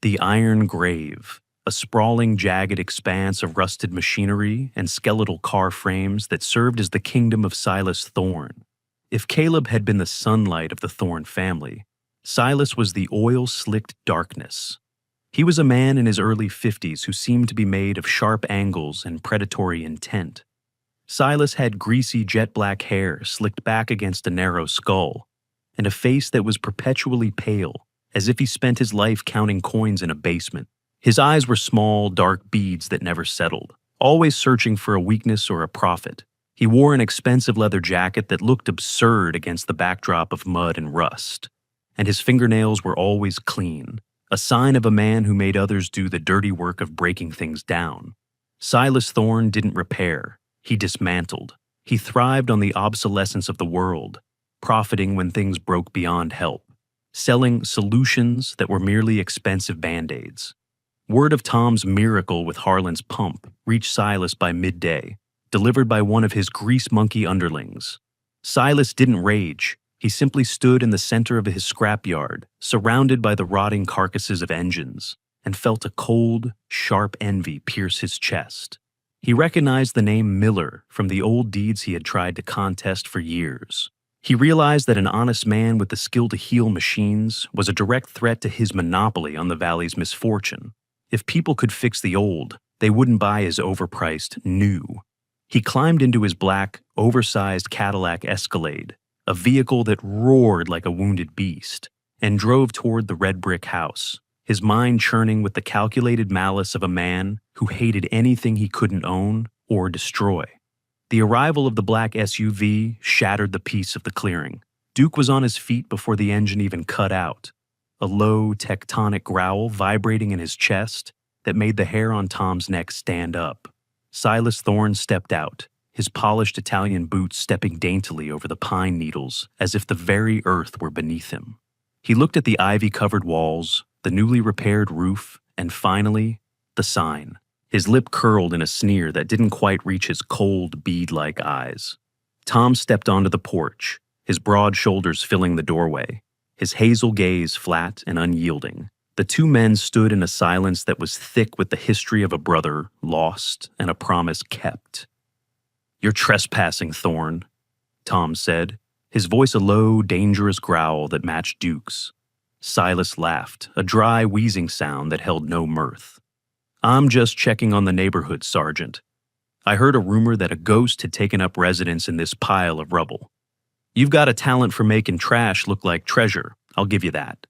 the Iron Grave, a sprawling, jagged expanse of rusted machinery and skeletal car frames that served as the kingdom of Silas Thorne. If Caleb had been the sunlight of the Thorne family, Silas was the oil-slicked darkness. He was a man in his early 50s who seemed to be made of sharp angles and predatory intent. Silas had greasy jet-black hair slicked back against a narrow skull, and a face that was perpetually pale, as if he spent his life counting coins in a basement. His eyes were small, dark beads that never settled, always searching for a weakness or a profit. He wore an expensive leather jacket that looked absurd against the backdrop of mud and rust, and his fingernails were always clean, a sign of a man who made others do the dirty work of breaking things down. Silas Thorne didn't repair, he dismantled. He thrived on the obsolescence of the world, profiting when things broke beyond help, selling solutions that were merely expensive band-aids. Word of Tom's miracle with Harlan's pump reached Silas by midday, delivered by one of his grease monkey underlings. Silas didn't rage. He simply stood in the center of his scrapyard, surrounded by the rotting carcasses of engines, and felt a cold, sharp envy pierce his chest. He recognized the name Miller from the old deeds he had tried to contest for years. He realized that an honest man with the skill to heal machines was a direct threat to his monopoly on the valley's misfortune. If people could fix the old, they wouldn't buy his overpriced new. He climbed into his black, oversized Cadillac Escalade, a vehicle that roared like a wounded beast, and drove toward the red brick house, his mind churning with the calculated malice of a man who hated anything he couldn't own or destroy. The arrival of the black SUV shattered the peace of the clearing. Duke was on his feet before the engine even cut out, a low, tectonic growl vibrating in his chest that made the hair on Tom's neck stand up. Silas Thorne stepped out, his polished Italian boots stepping daintily over the pine needles as if the very earth were beneath him. He looked at the ivy-covered walls, the newly repaired roof, and finally, the sign. His lip curled in a sneer that didn't quite reach his cold, bead-like eyes. Tom stepped onto the porch, his broad shoulders filling the doorway, his hazel gaze flat and unyielding. The two men stood in a silence that was thick with the history of a brother lost and a promise kept. "You're trespassing, Thorne," Tom said, his voice a low, dangerous growl that matched Duke's. Silas laughed, a dry, wheezing sound that held no mirth. "I'm just checking on the neighborhood, Sergeant. I heard a rumor that a ghost had taken up residence in this pile of rubble. You've got a talent for making trash look like treasure, I'll give you that."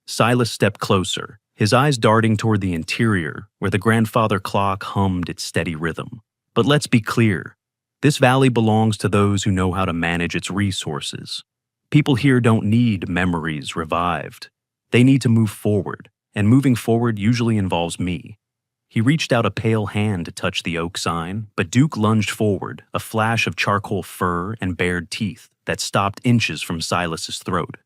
Silas stepped closer, his eyes darting toward the interior where the grandfather clock hummed its steady rhythm. But let's be clear, this valley belongs to those who know how to manage its resources. People here don't need memories revived. They need to move forward, and moving forward usually involves me. He reached out a pale hand to touch the oak sign, but Duke lunged forward, a flash of charcoal fur and bared teeth that stopped inches from Silas's throat.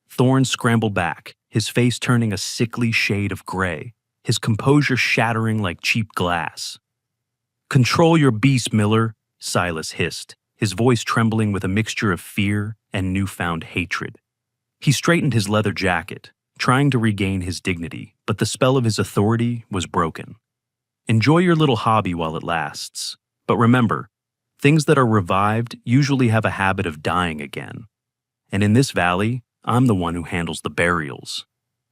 Thorne scrambled back, his face turning a sickly shade of gray, his composure shattering like cheap glass. "Control your beast, Miller," Silas hissed, his voice trembling with a mixture of fear and newfound hatred. He straightened his leather jacket, trying to regain his dignity, but the spell of his authority was broken. "Enjoy your little hobby while it lasts. But remember, things that are revived usually have a habit of dying again. And in this valley, I'm the one who handles the burials."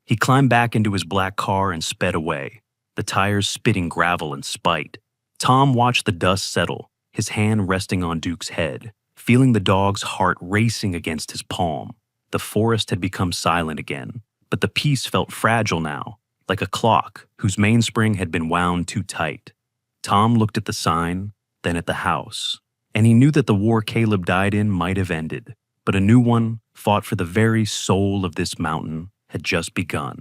He climbed back into his black car and sped away, the tires spitting gravel in spite. Tom watched the dust settle, his hand resting on Duke's head, feeling the dog's heart racing against his palm. The forest had become silent again, but the peace felt fragile now, like a clock whose mainspring had been wound too tight. Tom looked at the sign, then at the house, and he knew that the war Caleb died in might have ended, but a new one, fought for the very soul of this mountain, had just begun.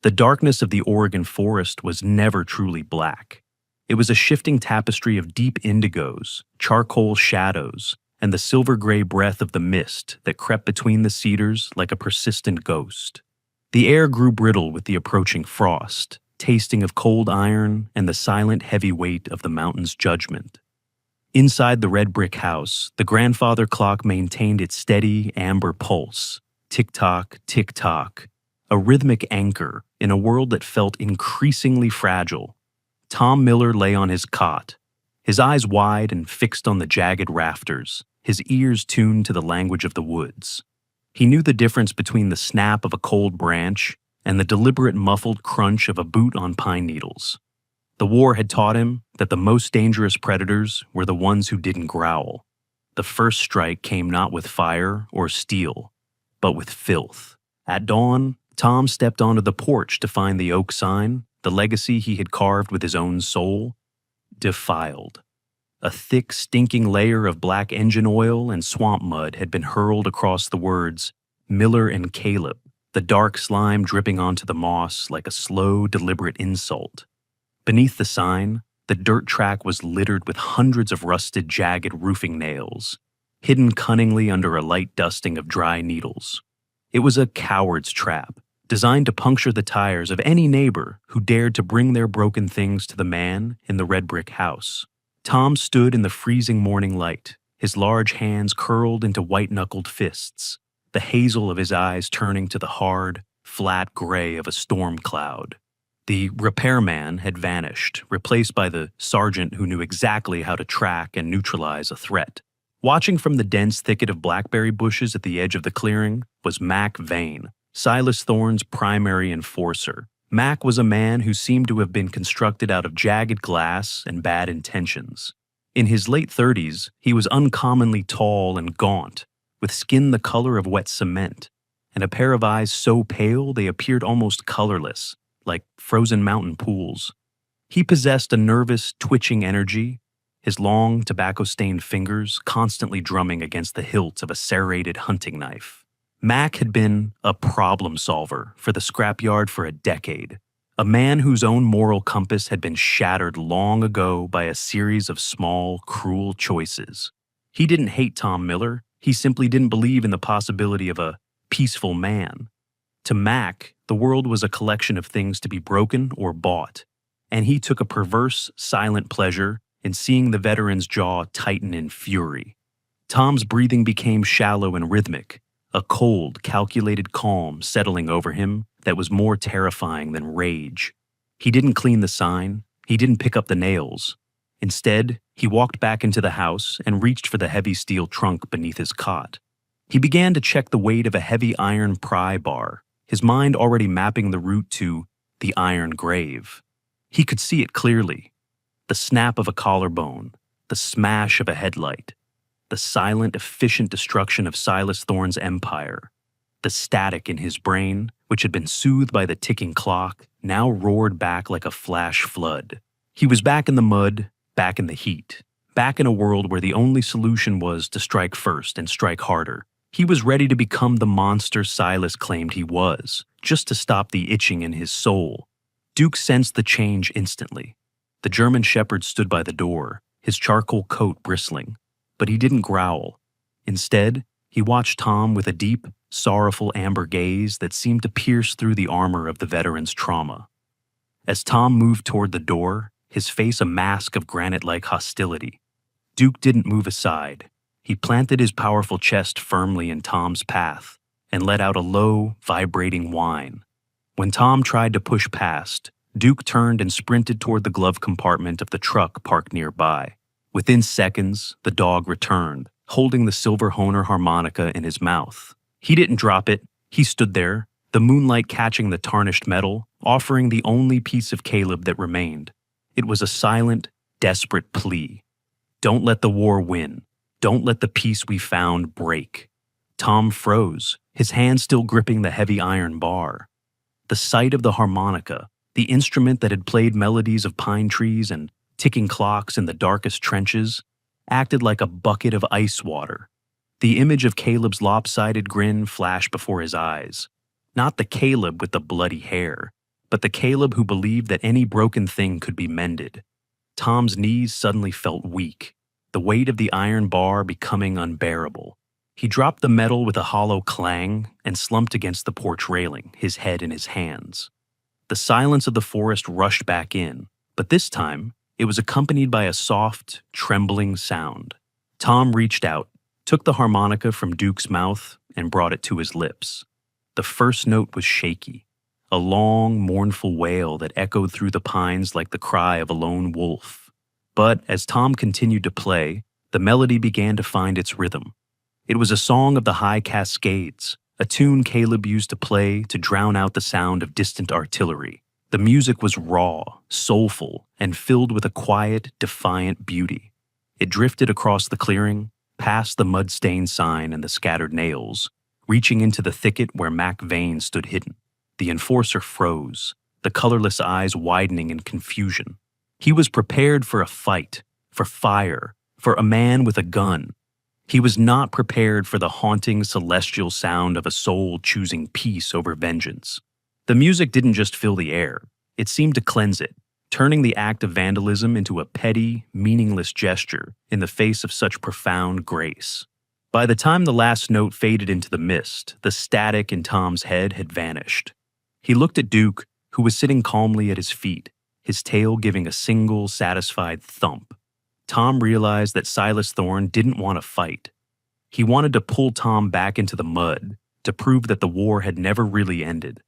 The darkness of the Oregon forest was never truly black. It was a shifting tapestry of deep indigos, charcoal shadows, and the silver-gray breath of the mist that crept between the cedars like a persistent ghost. The air grew brittle with the approaching frost, tasting of cold iron and the silent heavy weight of the mountain's judgment. Inside the red brick house, the grandfather clock maintained its steady amber pulse, tick-tock, tick-tock, a rhythmic anchor in a world that felt increasingly fragile. Tom Miller lay on his cot, his eyes wide and fixed on the jagged rafters, his ears tuned to the language of the woods. He knew the difference between the snap of a cold branch and the deliberate muffled crunch of a boot on pine needles. The war had taught him that the most dangerous predators were the ones who didn't growl. The first strike came not with fire or steel, but with filth. At dawn, Tom stepped onto the porch to find the oak sign, the legacy he had carved with his own soul, defiled. A thick, stinking layer of black engine oil and swamp mud had been hurled across the words, "Miller and Caleb," the dark slime dripping onto the moss like a slow, deliberate insult. Beneath the sign, the dirt track was littered with hundreds of rusted, jagged roofing nails, hidden cunningly under a light dusting of dry needles. It was a coward's trap, designed to puncture the tires of any neighbor who dared to bring their broken things to the man in the red brick house. Tom stood in the freezing morning light, his large hands curled into white-knuckled fists, the hazel of his eyes turning to the hard, flat gray of a storm cloud. The repairman had vanished, replaced by the sergeant who knew exactly how to track and neutralize a threat. Watching from the dense thicket of blackberry bushes at the edge of the clearing was Mac Vane, Silas Thorne's primary enforcer. Mac was a man who seemed to have been constructed out of jagged glass and bad intentions. In his late 30s, he was uncommonly tall and gaunt, with skin the color of wet cement, and a pair of eyes so pale they appeared almost colorless, like frozen mountain pools. He possessed a nervous, twitching energy, his long, tobacco-stained fingers constantly drumming against the hilt of a serrated hunting knife. Mac had been a problem solver for the scrapyard for a decade, a man whose own moral compass had been shattered long ago by a series of small, cruel choices. He didn't hate Tom Miller, he simply didn't believe in the possibility of a peaceful man. To Mac, the world was a collection of things to be broken or bought, and he took a perverse, silent pleasure in seeing the veteran's jaw tighten in fury. Tom's breathing became shallow and rhythmic, a cold, calculated calm settling over him that was more terrifying than rage. He didn't clean the sign, he didn't pick up the nails. Instead, he walked back into the house and reached for the heavy steel trunk beneath his cot. He began to check the weight of a heavy iron pry bar, his mind already mapping the route to the iron grave. He could see it clearly. The snap of a collarbone, the smash of a headlight, the silent, efficient destruction of Silas Thorne's empire, the static in his brain which had been soothed by the ticking clock, now roared back like a flash flood. He was back in the mud, back in the heat, back in a world where the only solution was to strike first and strike harder. He was ready to become the monster Silas claimed he was, just to stop the itching in his soul. Duke sensed the change instantly. The German shepherd stood by the door, his charcoal coat bristling, but he didn't growl. Instead, he watched Tom with a deep, sorrowful amber gaze that seemed to pierce through the armor of the veteran's trauma. As Tom moved toward the door, his face a mask of granite-like hostility, Duke didn't move aside. He planted his powerful chest firmly in Tom's path and let out a low, vibrating whine. When Tom tried to push past, Duke turned and sprinted toward the glove compartment of the truck parked nearby. Within seconds, the dog returned, holding the silver Hohner harmonica in his mouth. He didn't drop it. He stood there, the moonlight catching the tarnished metal, offering the only piece of Caleb that remained. It was a silent, desperate plea. Don't let the war win. Don't let the peace we found break. Tom froze, his hand still gripping the heavy iron bar. The sight of the harmonica, the instrument that had played melodies of pine trees and ticking clocks in the darkest trenches, acted like a bucket of ice water. The image of Caleb's lopsided grin flashed before his eyes. Not the Caleb with the bloody hair, but the Caleb who believed that any broken thing could be mended. Tom's knees suddenly felt weak, the weight of the iron bar becoming unbearable. He dropped the metal with a hollow clang and slumped against the porch railing, his head in his hands. The silence of the forest rushed back in, but this time it was accompanied by a soft, trembling sound. Tom reached out, took the harmonica from Duke's mouth, and brought it to his lips. The first note was shaky, a long, mournful wail that echoed through the pines like the cry of a lone wolf. But as Tom continued to play, the melody began to find its rhythm. It was a song of the high Cascades, a tune Caleb used to play to drown out the sound of distant artillery. The music was raw, soulful, and filled with a quiet, defiant beauty. It drifted across the clearing, past the mud-stained sign and the scattered nails, reaching into the thicket where Mac Vane stood hidden. The enforcer froze, the colorless eyes widening in confusion. He was prepared for a fight, for fire, for a man with a gun. He was not prepared for the haunting celestial sound of a soul choosing peace over vengeance. The music didn't just fill the air, it seemed to cleanse it, turning the act of vandalism into a petty, meaningless gesture in the face of such profound grace. By the time the last note faded into the mist, the static in Tom's head had vanished. He looked at Duke, who was sitting calmly at his feet, his tail giving a single, satisfied thump. Tom realized that Silas Thorne didn't want to fight. He wanted to pull Tom back into the mud, to prove that the war had never really ended.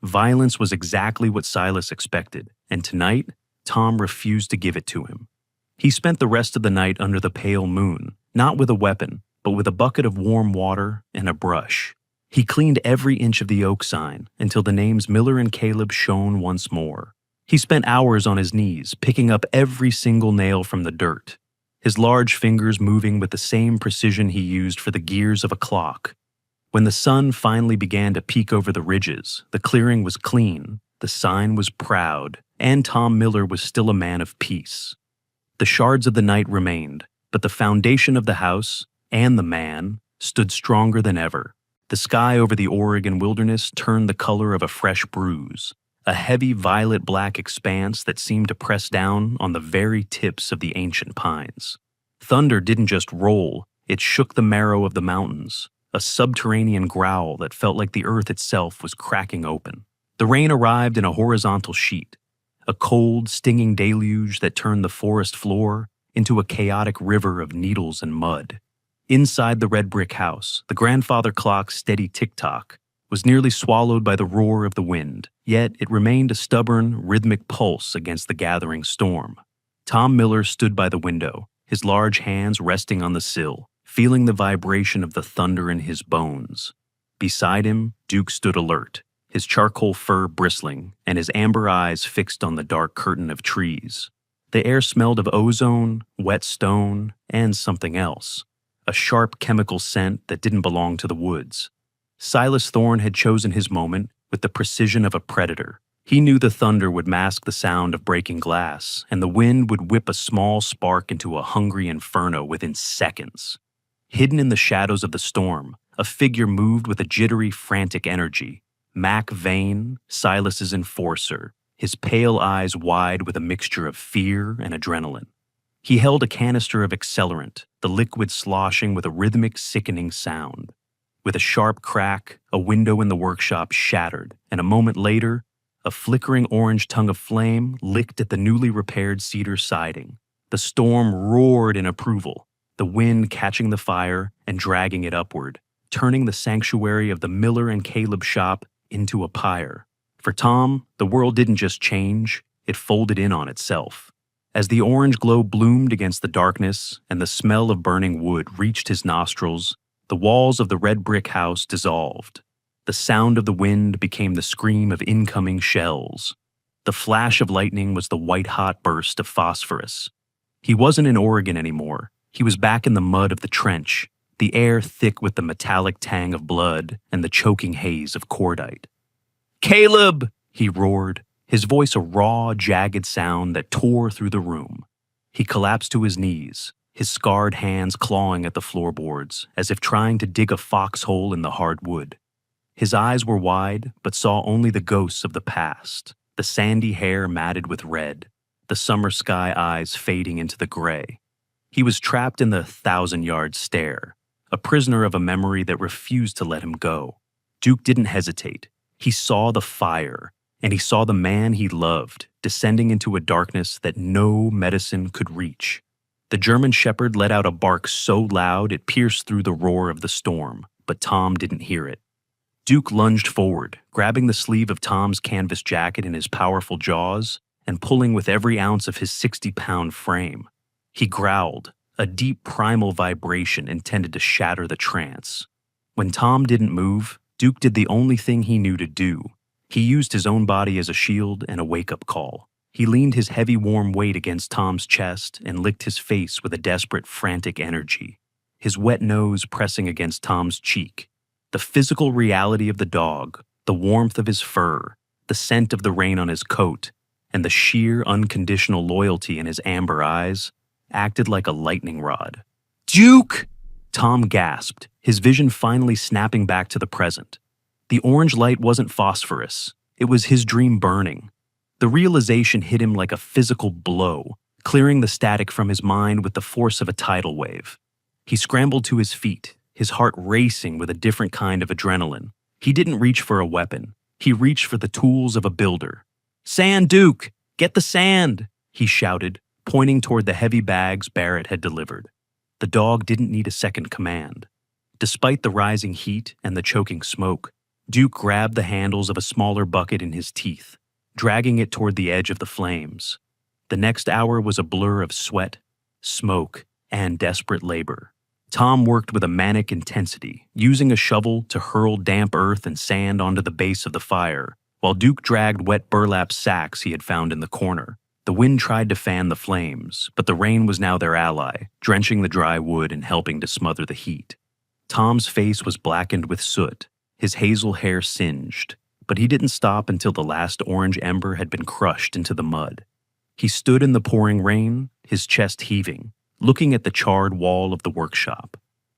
Violence was exactly what Silas expected, and tonight, Tom refused to give it to him. He spent the rest of the night under the pale moon, not with a weapon, but with a bucket of warm water and a brush. He cleaned every inch of the oak sign until the names Miller and Caleb shone once more. He spent hours on his knees, picking up every single nail from the dirt, his large fingers moving with the same precision he used for the gears of a clock. When the sun finally began to peek over the ridges, the clearing was clean, the sign was proud, and Tom Miller was still a man of peace. The shards of the night remained, but the foundation of the house, and the man, stood stronger than ever. The sky over the Oregon wilderness turned the color of a fresh bruise, a heavy violet-black expanse that seemed to press down on the very tips of the ancient pines. Thunder didn't just roll, it shook the marrow of the mountains, a subterranean growl that felt like the earth itself was cracking open. The rain arrived in a horizontal sheet, a cold, stinging deluge that turned the forest floor into a chaotic river of needles and mud. Inside the red brick house, the grandfather clock's steady tick-tock was nearly swallowed by the roar of the wind, yet it remained a stubborn, rhythmic pulse against the gathering storm. Tom Miller stood by the window, his large hands resting on the sill, feeling the vibration of the thunder in his bones. Beside him, Duke stood alert, his charcoal fur bristling and his amber eyes fixed on the dark curtain of trees. The air smelled of ozone, wet stone, and something else, a sharp chemical scent that didn't belong to the woods. Silas Thorne had chosen his moment, with the precision of a predator. He knew the thunder would mask the sound of breaking glass, and the wind would whip a small spark into a hungry inferno within seconds. Hidden in the shadows of the storm, a figure moved with a jittery, frantic energy. Mac Vane, Silas's enforcer, his pale eyes wide with a mixture of fear and adrenaline. He held a canister of accelerant, the liquid sloshing with a rhythmic, sickening sound. With a sharp crack, a window in the workshop shattered, and a moment later, a flickering orange tongue of flame licked at the newly repaired cedar siding. The storm roared in approval, the wind catching the fire and dragging it upward, turning the sanctuary of the Miller and Caleb shop into a pyre. For Tom, the world didn't just change, it folded in on itself. As the orange glow bloomed against the darkness and the smell of burning wood reached his nostrils, the walls of the red brick house dissolved. The sound of the wind became the scream of incoming shells. The flash of lightning was the white-hot burst of phosphorus. He wasn't in Oregon anymore. He was back in the mud of the trench, the air thick with the metallic tang of blood and the choking haze of cordite. "Caleb!" he roared, his voice a raw, jagged sound that tore through the room. He collapsed to his knees, his scarred hands clawing at the floorboards, as if trying to dig a foxhole in the hard wood. His eyes were wide, but saw only the ghosts of the past, the sandy hair matted with red, the summer sky eyes fading into the gray. He was trapped in the thousand-yard stare, a prisoner of a memory that refused to let him go. Duke didn't hesitate. He saw the fire, and he saw the man he loved descending into a darkness that no medicine could reach. The German shepherd let out a bark so loud it pierced through the roar of the storm, but Tom didn't hear it. Duke lunged forward, grabbing the sleeve of Tom's canvas jacket in his powerful jaws and pulling with every ounce of his 60-pound frame. He growled, a deep primal vibration intended to shatter the trance. When Tom didn't move, Duke did the only thing he knew to do. He used his own body as a shield and a wake-up call. He leaned his heavy, warm weight against Tom's chest and licked his face with a desperate, frantic energy, his wet nose pressing against Tom's cheek. The physical reality of the dog, the warmth of his fur, the scent of the rain on his coat, and the sheer, unconditional loyalty in his amber eyes acted like a lightning rod. "Duke!" Tom gasped, his vision finally snapping back to the present. The orange light wasn't phosphorus. It was his dream burning. The realization hit him like a physical blow, clearing the static from his mind with the force of a tidal wave. He scrambled to his feet, his heart racing with a different kind of adrenaline. He didn't reach for a weapon. He reached for the tools of a builder. "Sand, Duke! Get the sand!" he shouted, pointing toward the heavy bags Barrett had delivered. The dog didn't need a second command. Despite the rising heat and the choking smoke, Duke grabbed the handles of a smaller bucket in his teeth, dragging it toward the edge of the flames. The next hour was a blur of sweat, smoke, and desperate labor. Tom worked with a manic intensity, using a shovel to hurl damp earth and sand onto the base of the fire, while Duke dragged wet burlap sacks he had found in the corner. The wind tried to fan the flames, but the rain was now their ally, drenching the dry wood and helping to smother the heat. Tom's face was blackened with soot, his hazel hair singed, but he didn't stop until the last orange ember had been crushed into the mud. He stood in the pouring rain, his chest heaving, looking at the charred wall of the workshop.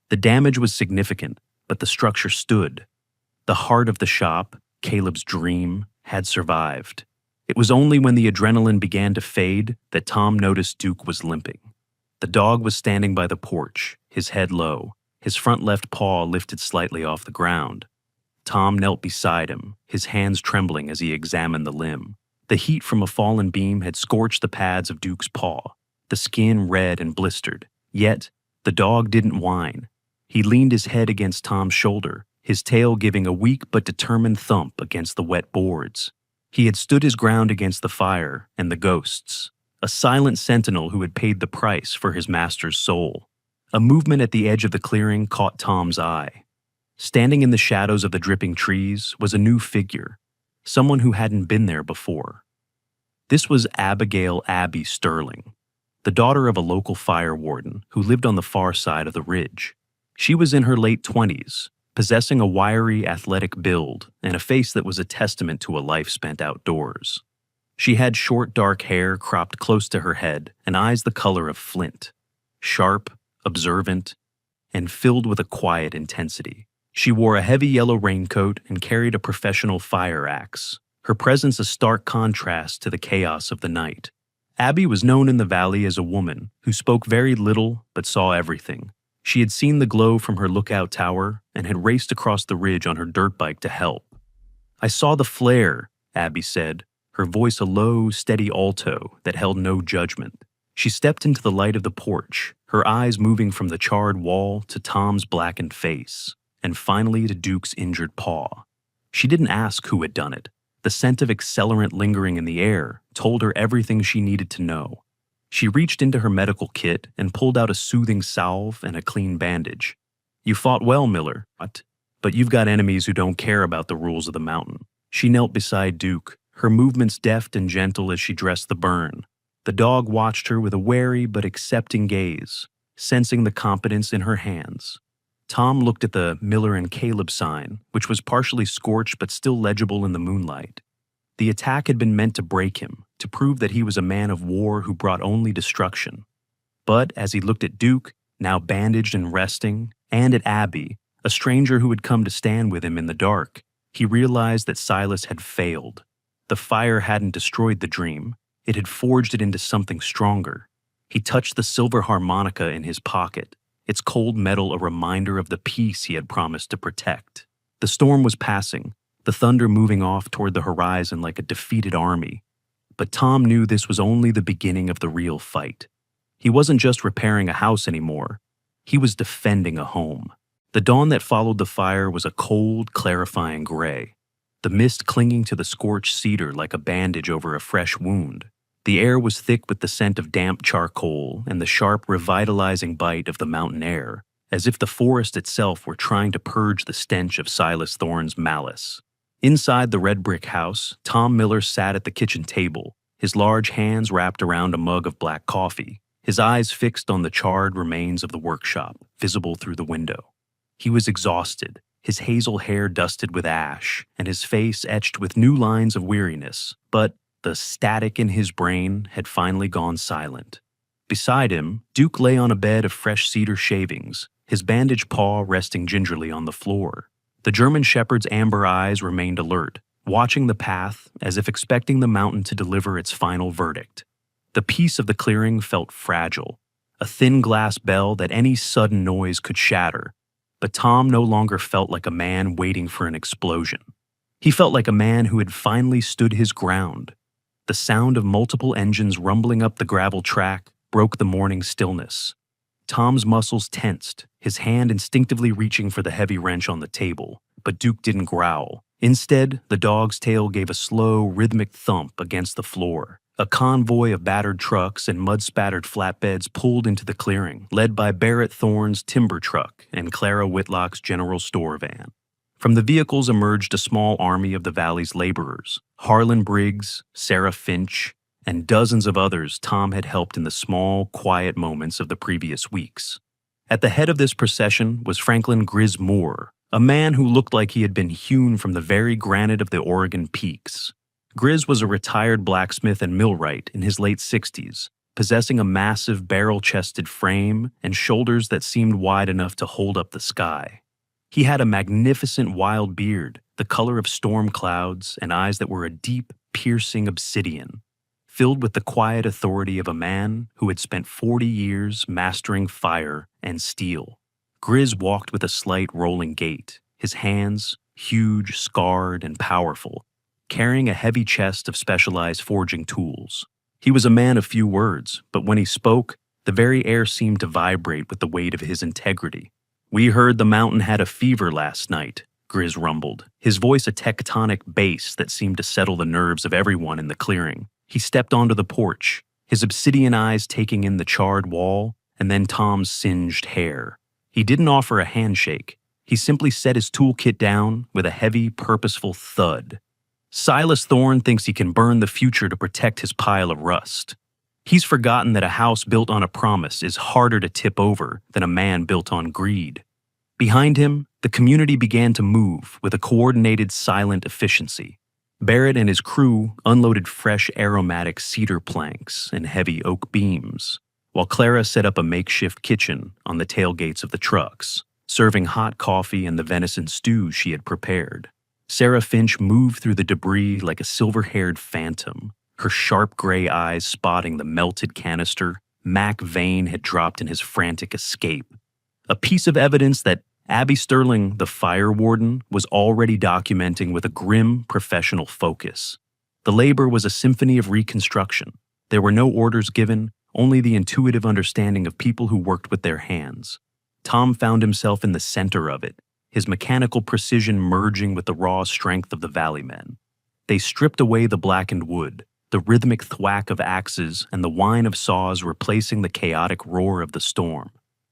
The damage was significant, but the structure stood. The heart of the shop, Caleb's dream, had survived. It was only when the adrenaline began to fade that Tom noticed Duke was limping. The dog was standing by the porch, his head low, his front left paw lifted slightly off the ground. Tom knelt beside him, his hands trembling as he examined the limb. The heat from a fallen beam had scorched the pads of Duke's paw, the skin red and blistered. Yet, the dog didn't whine. He leaned his head against Tom's shoulder, his tail giving a weak but determined thump against the wet boards. He had stood his ground against the fire and the ghosts, a silent sentinel who had paid the price for his master's soul. A movement at the edge of the clearing caught Tom's eye. Standing in the shadows of the dripping trees was a new figure, someone who hadn't been there before. This was Abigail Abby Sterling, the daughter of a local fire warden who lived on the far side of the ridge. She was in her late 20s, possessing a wiry, athletic build and a face that was a testament to a life spent outdoors. She had short, dark hair cropped close to her head and eyes the color of flint, sharp, observant, and filled with a quiet intensity. She wore a heavy yellow raincoat and carried a professional fire axe, her presence a stark contrast to the chaos of the night. Abby was known in the valley as a woman who spoke very little but saw everything. She had seen the glow from her lookout tower and had raced across the ridge on her dirt bike to help. "I saw the flare," Abby said, her voice a low, steady alto that held no judgment. She stepped into the light of the porch, her eyes moving from the charred wall to Tom's blackened face, and finally to Duke's injured paw. She didn't ask who had done it. The scent of accelerant lingering in the air told her everything she needed to know. She reached into her medical kit and pulled out a soothing salve and a clean bandage. "You fought well, Miller, but you've got enemies who don't care about the rules of the mountain." She knelt beside Duke, her movements deft and gentle as she dressed the burn. The dog watched her with a wary but accepting gaze, sensing the competence in her hands. Tom looked at the Miller and Caleb sign, which was partially scorched but still legible in the moonlight. The attack had been meant to break him, to prove that he was a man of war who brought only destruction. But as he looked at Duke, now bandaged and resting, and at Abby, a stranger who had come to stand with him in the dark, he realized that Silas had failed. The fire hadn't destroyed the dream, it had forged it into something stronger. He touched the silver harmonica in his pocket, its cold metal a reminder of the peace he had promised to protect. The storm was passing, the thunder moving off toward the horizon like a defeated army. But Tom knew this was only the beginning of the real fight. He wasn't just repairing a house anymore, he was defending a home. The dawn that followed the fire was a cold, clarifying gray, the mist clinging to the scorched cedar like a bandage over a fresh wound. The air was thick with the scent of damp charcoal and the sharp, revitalizing bite of the mountain air, as if the forest itself were trying to purge the stench of Silas Thorne's malice. Inside the red brick house, Tom Miller sat at the kitchen table, his large hands wrapped around a mug of black coffee, his eyes fixed on the charred remains of the workshop, visible through the window. He was exhausted, his hazel hair dusted with ash, and his face etched with new lines of weariness, but the static in his brain had finally gone silent. Beside him, Duke lay on a bed of fresh cedar shavings, his bandaged paw resting gingerly on the floor. The German shepherd's amber eyes remained alert, watching the path as if expecting the mountain to deliver its final verdict. The peace of the clearing felt fragile, a thin glass bell that any sudden noise could shatter. But Tom no longer felt like a man waiting for an explosion. He felt like a man who had finally stood his ground. The sound of multiple engines rumbling up the gravel track broke the morning stillness. Tom's muscles tensed, his hand instinctively reaching for the heavy wrench on the table, but Duke didn't growl. Instead, the dog's tail gave a slow, rhythmic thump against the floor. A convoy of battered trucks and mud-spattered flatbeds pulled into the clearing, led by Barrett Thorne's timber truck and Clara Whitlock's general store van. From the vehicles emerged a small army of the valley's laborers, Harlan Briggs, Sarah Finch, and dozens of others Tom had helped in the small, quiet moments of the previous weeks. At the head of this procession was Franklin Grizz Moore, a man who looked like he had been hewn from the very granite of the Oregon peaks. Grizz was a retired blacksmith and millwright in his late 60s, possessing a massive barrel-chested frame and shoulders that seemed wide enough to hold up the sky. He had a magnificent wild beard, the color of storm clouds, and eyes that were a deep, piercing obsidian, filled with the quiet authority of a man who had spent 40 years mastering fire and steel. Grizz walked with a slight rolling gait, his hands, huge, scarred, and powerful, carrying a heavy chest of specialized forging tools. He was a man of few words, but when he spoke, the very air seemed to vibrate with the weight of his integrity. "We heard the mountain had a fever last night," Grizz rumbled, his voice a tectonic bass that seemed to settle the nerves of everyone in the clearing. He stepped onto the porch, his obsidian eyes taking in the charred wall and then Tom's singed hair. He didn't offer a handshake. He simply set his toolkit down with a heavy, purposeful thud. "Silas Thorne thinks he can burn the future to protect his pile of rust. He's forgotten that a house built on a promise is harder to tip over than a man built on greed." Behind him, The community began to move with a coordinated, silent efficiency. Barrett and his crew unloaded fresh, aromatic cedar planks and heavy oak beams, while Clara set up a makeshift kitchen on the tailgates of the trucks, serving hot coffee and the venison stew she had prepared. Sarah Finch moved through the debris like a silver-haired phantom, her sharp gray eyes spotting the melted canister Mac Vane had dropped in his frantic escape. A piece of evidence that Abby Sterling, the fire warden, was already documenting with a grim professional focus. The labor was a symphony of reconstruction. There were no orders given, only the intuitive understanding of people who worked with their hands. Tom found himself in the center of it, his mechanical precision merging with the raw strength of the Valley men. They stripped away the blackened wood, the rhythmic thwack of axes and the whine of saws replacing the chaotic roar of the storm.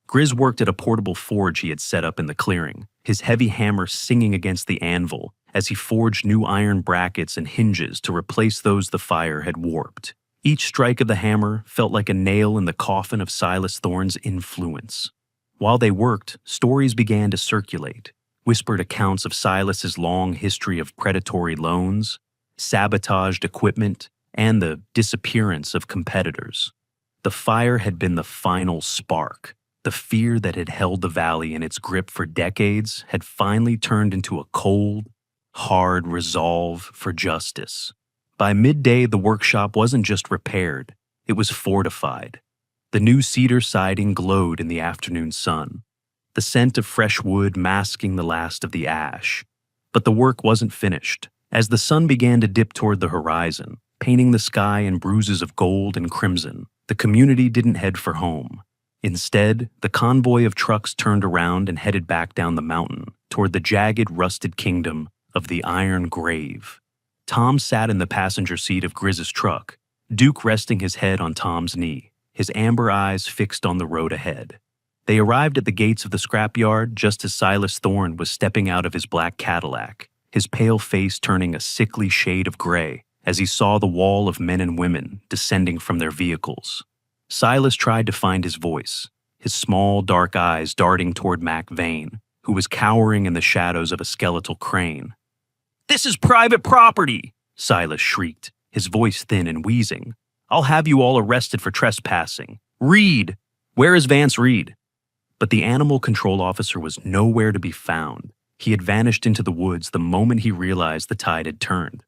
Grizz worked at a portable forge he had set up in the clearing, his heavy hammer singing against the anvil as he forged new iron brackets and hinges to replace those the fire had warped. Each strike of the hammer felt like a nail in the coffin of Silas Thorne's influence. While they worked, stories began to circulate, whispered accounts of Silas's long history of predatory loans, sabotaged equipment, and the disappearance of competitors. The fire had been the final spark. The fear that had held the valley in its grip for decades had finally turned into a cold, hard resolve for justice. By midday, the workshop wasn't just repaired, it was fortified. The new cedar siding glowed in the afternoon sun, the scent of fresh wood masking the last of the ash. But the work wasn't finished. As the sun began to dip toward the horizon, painting the sky in bruises of gold and crimson, the community didn't head for home. Instead, the convoy of trucks turned around and headed back down the mountain toward the jagged, rusted kingdom of the Iron Grave. Tom sat in the passenger seat of Grizz's truck, Duke resting his head on Tom's knee, his amber eyes fixed on the road ahead. They arrived at the gates of the scrapyard just as Silas Thorne was stepping out of his black Cadillac, his pale face turning a sickly shade of gray as he saw the wall of men and women descending from their vehicles. Silas tried to find his voice, his small, dark eyes darting toward Mac Vane, who was cowering in the shadows of a skeletal crane. "This is private property!" Silas shrieked, his voice thin and wheezing. "I'll have you all arrested for trespassing. Reed! Where is Vance Reed?" But the animal control officer was nowhere to be found. He had vanished into the woods the moment he realized the tide had turned.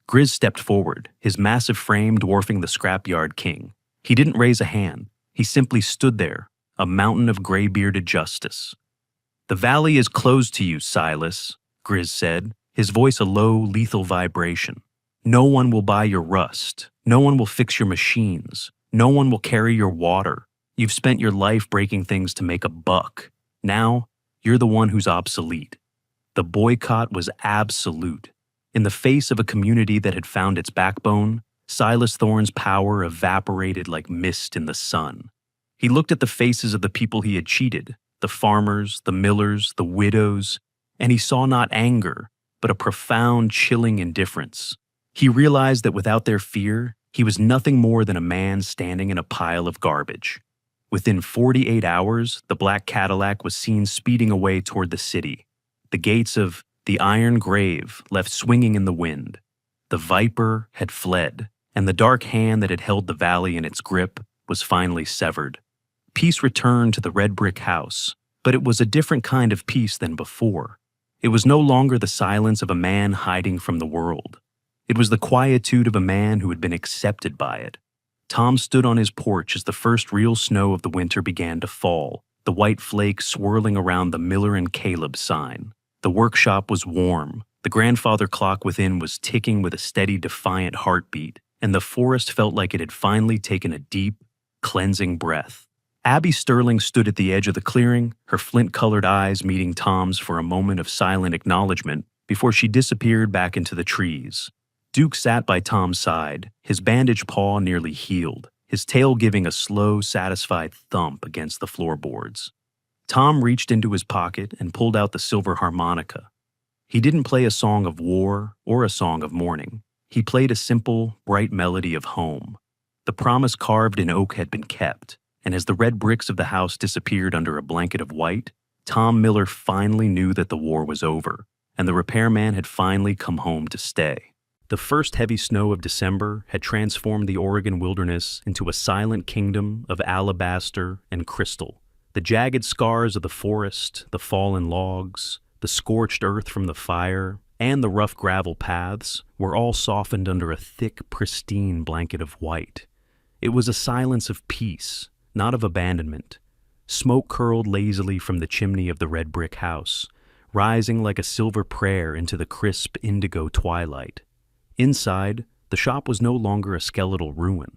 Grizz stepped forward, his massive frame dwarfing the scrapyard king. He didn't raise a hand. He simply stood there, a mountain of gray-bearded justice. "The valley is closed to you, Silas," Grizz said, his voice a low, lethal vibration. "No one will buy your rust. No one will fix your machines. No one will carry your water. You've spent your life breaking things to make a buck. Now, you're the one who's obsolete." The boycott was absolute. In the face of a community that had found its backbone, Silas Thorne's power evaporated like mist in the sun. He looked at the faces of the people he had cheated, the farmers, the millers, the widows, and he saw not anger, but a profound, chilling indifference. He realized that without their fear, he was nothing more than a man standing in a pile of garbage. Within 48 hours, the black Cadillac was seen speeding away toward the city. The gates of the Iron Grave left swinging in the wind. The Viper had fled, and the dark hand that had held the valley in its grip was finally severed. Peace returned to the red brick house, but it was a different kind of peace than before. It was no longer the silence of a man hiding from the world. It was the quietude of a man who had been accepted by it. Tom stood on his porch as the first real snow of the winter began to fall, the white flakes swirling around the Miller and Caleb sign. The workshop was warm. The grandfather clock within was ticking with a steady, defiant heartbeat, and the forest felt like it had finally taken a deep, cleansing breath. Abby Sterling stood at the edge of the clearing, her flint-colored eyes meeting Tom's for a moment of silent acknowledgement before she disappeared back into the trees. Duke sat by Tom's side, his bandaged paw nearly healed, his tail giving a slow, satisfied thump against the floorboards. Tom reached into his pocket and pulled out the silver harmonica. He didn't play a song of war or a song of mourning. He played a simple, bright melody of home. The promise carved in oak had been kept, and as the red bricks of the house disappeared under a blanket of white, Tom Miller finally knew that the war was over, and the repairman had finally come home to stay. The first heavy snow of December had transformed the Oregon wilderness into a silent kingdom of alabaster and crystal. The jagged scars of the forest, the fallen logs, the scorched earth from the fire, and the rough gravel paths were all softened under a thick, pristine blanket of white. It was a silence of peace, not of abandonment. Smoke curled lazily from the chimney of the red brick house, rising like a silver prayer into the crisp indigo twilight. Inside, the shop was no longer a skeletal ruin.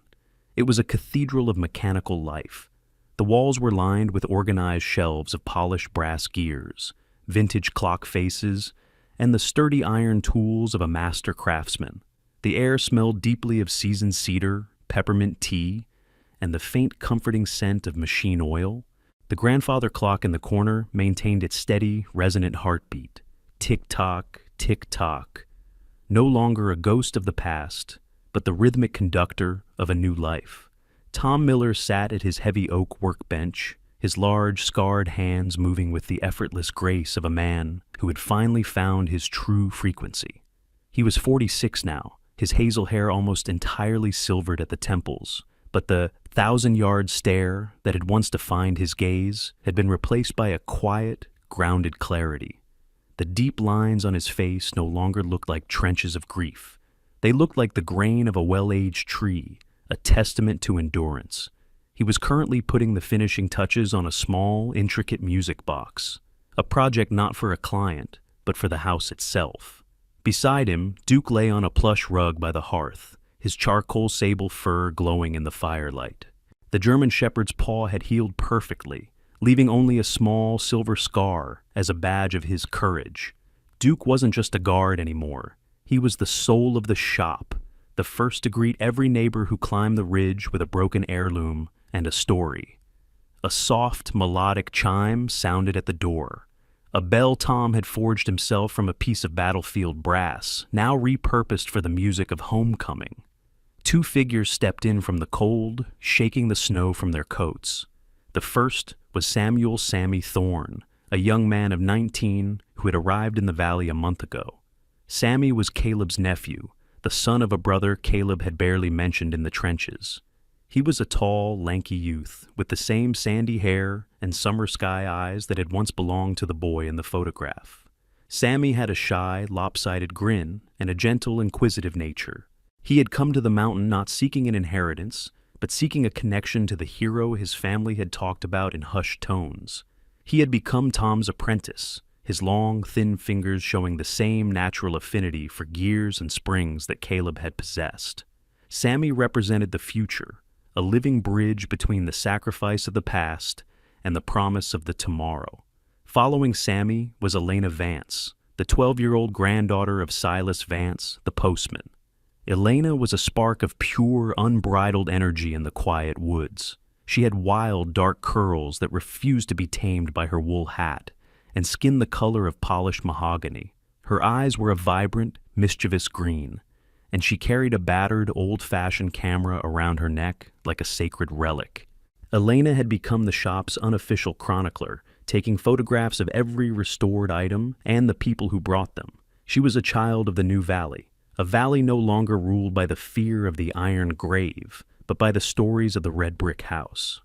It was a cathedral of mechanical life. The walls were lined with organized shelves of polished brass gears, vintage clock faces, and the sturdy iron tools of a master craftsman. The air smelled deeply of seasoned cedar, peppermint tea, and the faint comforting scent of machine oil. The grandfather clock in the corner maintained its steady, resonant heartbeat. Tick-tock, tick-tock. No longer a ghost of the past, but the rhythmic conductor of a new life. Tom Miller sat at his heavy oak workbench, his large, scarred hands moving with the effortless grace of a man who had finally found his true frequency. He was 46 now, his hazel hair almost entirely silvered at the temples, but the thousand-yard stare that had once defined his gaze had been replaced by a quiet, grounded clarity. The deep lines on his face no longer looked like trenches of grief. They looked like the grain of a well-aged tree, a testament to endurance. He was currently putting the finishing touches on a small, intricate music box, a project not for a client, but for the house itself. Beside him, Duke lay on a plush rug by the hearth, his charcoal sable fur glowing in the firelight. The German shepherd's paw had healed perfectly, leaving only a small silver scar as a badge of his courage. Duke wasn't just a guard anymore. He was the soul of the shop, the first to greet every neighbor who climbed the ridge with a broken heirloom and a story. A soft, melodic chime sounded at the door. A bell Tom had forged himself from a piece of battlefield brass, now repurposed for the music of homecoming. Two figures stepped in from the cold, shaking the snow from their coats. The first was Samuel "Sammy" Thorne, a young man of 19 who had arrived in the valley a month ago. Sammy was Caleb's nephew, the son of a brother Caleb had barely mentioned in the trenches. He was a tall, lanky youth with the same sandy hair and summer sky eyes that had once belonged to the boy in the photograph. Sammy had a shy, lopsided grin and a gentle, inquisitive nature. He had come to the mountain not seeking an inheritance, but seeking a connection to the hero his family had talked about in hushed tones. He had become Tom's apprentice, his long, thin fingers showing the same natural affinity for gears and springs that Caleb had possessed. Sammy represented the future, a living bridge between the sacrifice of the past and the promise of the tomorrow. Following Sammy was Elena Vance, the 12-year-old granddaughter of Silas Vance, the postman. Elena was a spark of pure, unbridled energy in the quiet woods. She had wild, dark curls that refused to be tamed by her wool hat, and skin the color of polished mahogany. Her eyes were a vibrant, mischievous green, and she carried a battered, old-fashioned camera around her neck like a sacred relic. Elena had become the shop's unofficial chronicler, taking photographs of every restored item and the people who brought them. She was a child of the new valley, a valley no longer ruled by the fear of the iron grave, but by the stories of the red brick house.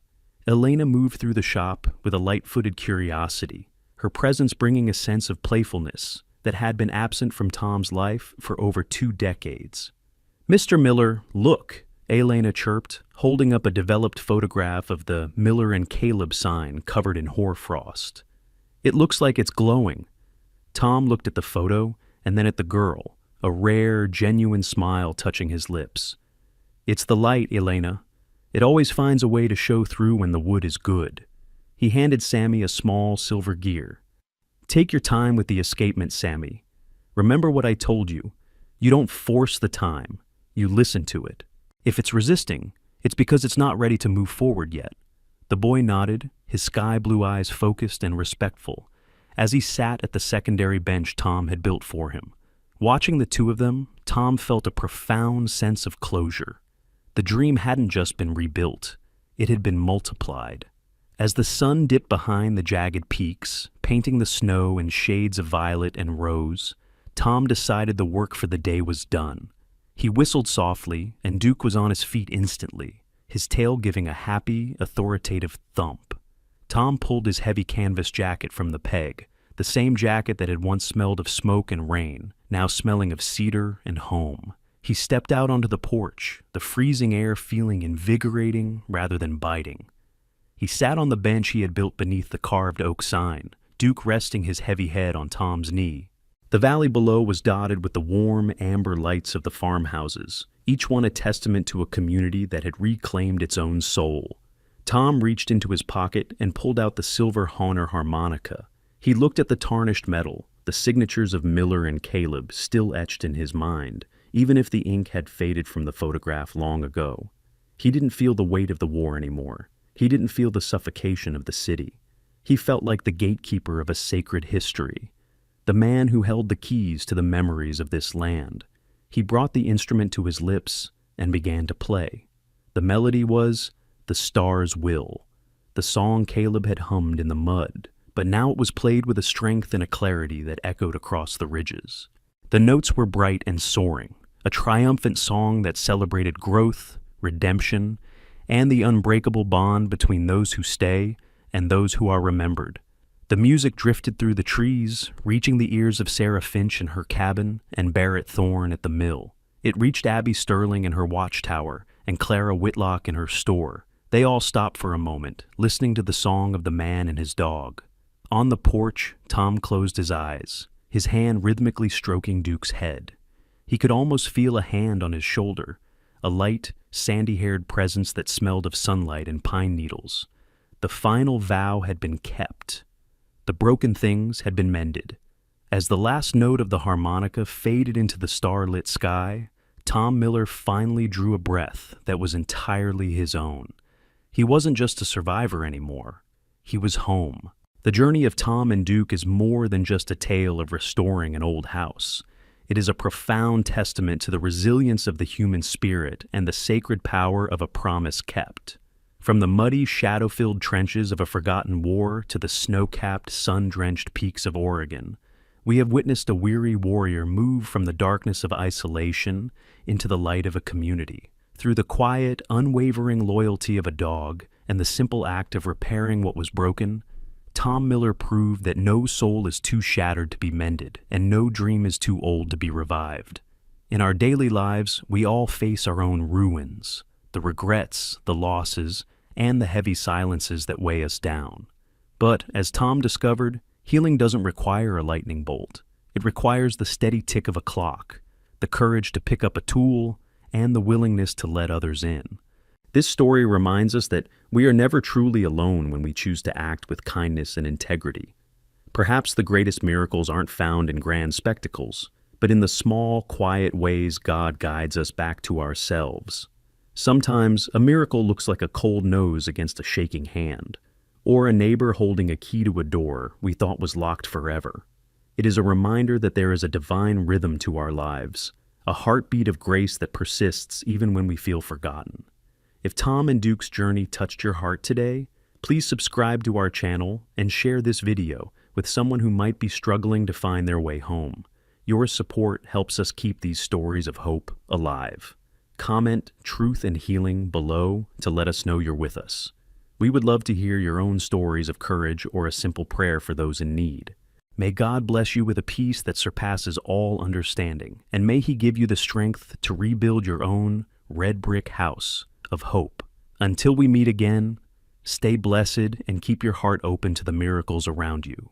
Elena moved through the shop with a light-footed curiosity, her presence bringing a sense of playfulness that had been absent from Tom's life for over 2 decades. "Mr. Miller, look," Elena chirped, holding up a developed photograph of the Miller and Caleb sign covered in hoarfrost. "It looks like it's glowing." Tom looked at the photo and then at the girl, a rare, genuine smile touching his lips. "It's the light, Elena. It always finds a way to show through when the wood is good." He handed Sammy a small silver gear. "Take your time with the escapement, Sammy. Remember what I told you. You don't force the time. You listen to it. If it's resisting, it's because it's not ready to move forward yet." The boy nodded, his sky-blue eyes focused and respectful, as he sat at the secondary bench Tom had built for him. Watching the two of them, Tom felt a profound sense of closure. The dream hadn't just been rebuilt, it had been multiplied. As the sun dipped behind the jagged peaks, painting the snow in shades of violet and rose, Tom decided the work for the day was done. He whistled softly, and Duke was on his feet instantly, his tail giving a happy, authoritative thump. Tom pulled his heavy canvas jacket from the peg, the same jacket that had once smelled of smoke and rain, now smelling of cedar and home. He stepped out onto the porch, the freezing air feeling invigorating rather than biting. He sat on the bench he had built beneath the carved oak sign, Duke resting his heavy head on Tom's knee. The valley below was dotted with the warm, amber lights of the farmhouses, each one a testament to a community that had reclaimed its own soul. Tom reached into his pocket and pulled out the silver Honor harmonica. He looked at the tarnished metal, the signatures of Miller and Caleb still etched in his mind, even if the ink had faded from the photograph long ago. He didn't feel the weight of the war anymore. He didn't feel the suffocation of the city. He felt like the gatekeeper of a sacred history, the man who held the keys to the memories of this land. He brought the instrument to his lips and began to play. The melody was "The Star's Will," the song Caleb had hummed in the mud, but now it was played with a strength and a clarity that echoed across the ridges. The notes were bright and soaring, a triumphant song that celebrated growth, redemption, and the unbreakable bond between those who stay and those who are remembered. The music drifted through the trees, reaching the ears of Sarah Finch in her cabin and Barrett Thorne at the mill. It reached Abby Sterling in her watchtower and Clara Whitlock in her store. They all stopped for a moment, listening to the song of the man and his dog. On the porch, Tom closed his eyes, his hand rhythmically stroking Duke's head. He could almost feel a hand on his shoulder, a light, sandy-haired presence that smelled of sunlight and pine needles. The final vow had been kept. The broken things had been mended. As the last note of the harmonica faded into the starlit sky, Tom Miller finally drew a breath that was entirely his own. He wasn't just a survivor anymore. He was home. The journey of Tom and Duke is more than just a tale of restoring an old house. It is a profound testament to the resilience of the human spirit and the sacred power of a promise kept. From the muddy, shadow-filled trenches of a forgotten war to the snow-capped, sun-drenched peaks of Oregon, we have witnessed a weary warrior move from the darkness of isolation into the light of a community. Through the quiet, unwavering loyalty of a dog and the simple act of repairing what was broken, Tom Miller proved that no soul is too shattered to be mended, and no dream is too old to be revived. In our daily lives, we all face our own ruins, the regrets, the losses, and the heavy silences that weigh us down. But, as Tom discovered, healing doesn't require a lightning bolt. It requires the steady tick of a clock, the courage to pick up a tool, and the willingness to let others in. This story reminds us that we are never truly alone when we choose to act with kindness and integrity. Perhaps the greatest miracles aren't found in grand spectacles, but in the small, quiet ways God guides us back to ourselves. Sometimes a miracle looks like a cold nose against a shaking hand, or a neighbor holding a key to a door we thought was locked forever. It is a reminder that there is a divine rhythm to our lives, a heartbeat of grace that persists even when we feel forgotten. If Tom and Duke's journey touched your heart today, please subscribe to our channel and share this video with someone who might be struggling to find their way home. Your support helps us keep these stories of hope alive. Comment "Truth and Healing" below to let us know you're with us. We would love to hear your own stories of courage or a simple prayer for those in need. May God bless you with a peace that surpasses all understanding, and may He give you the strength to rebuild your own red brick house of hope. Until we meet again, stay blessed and keep your heart open to the miracles around you.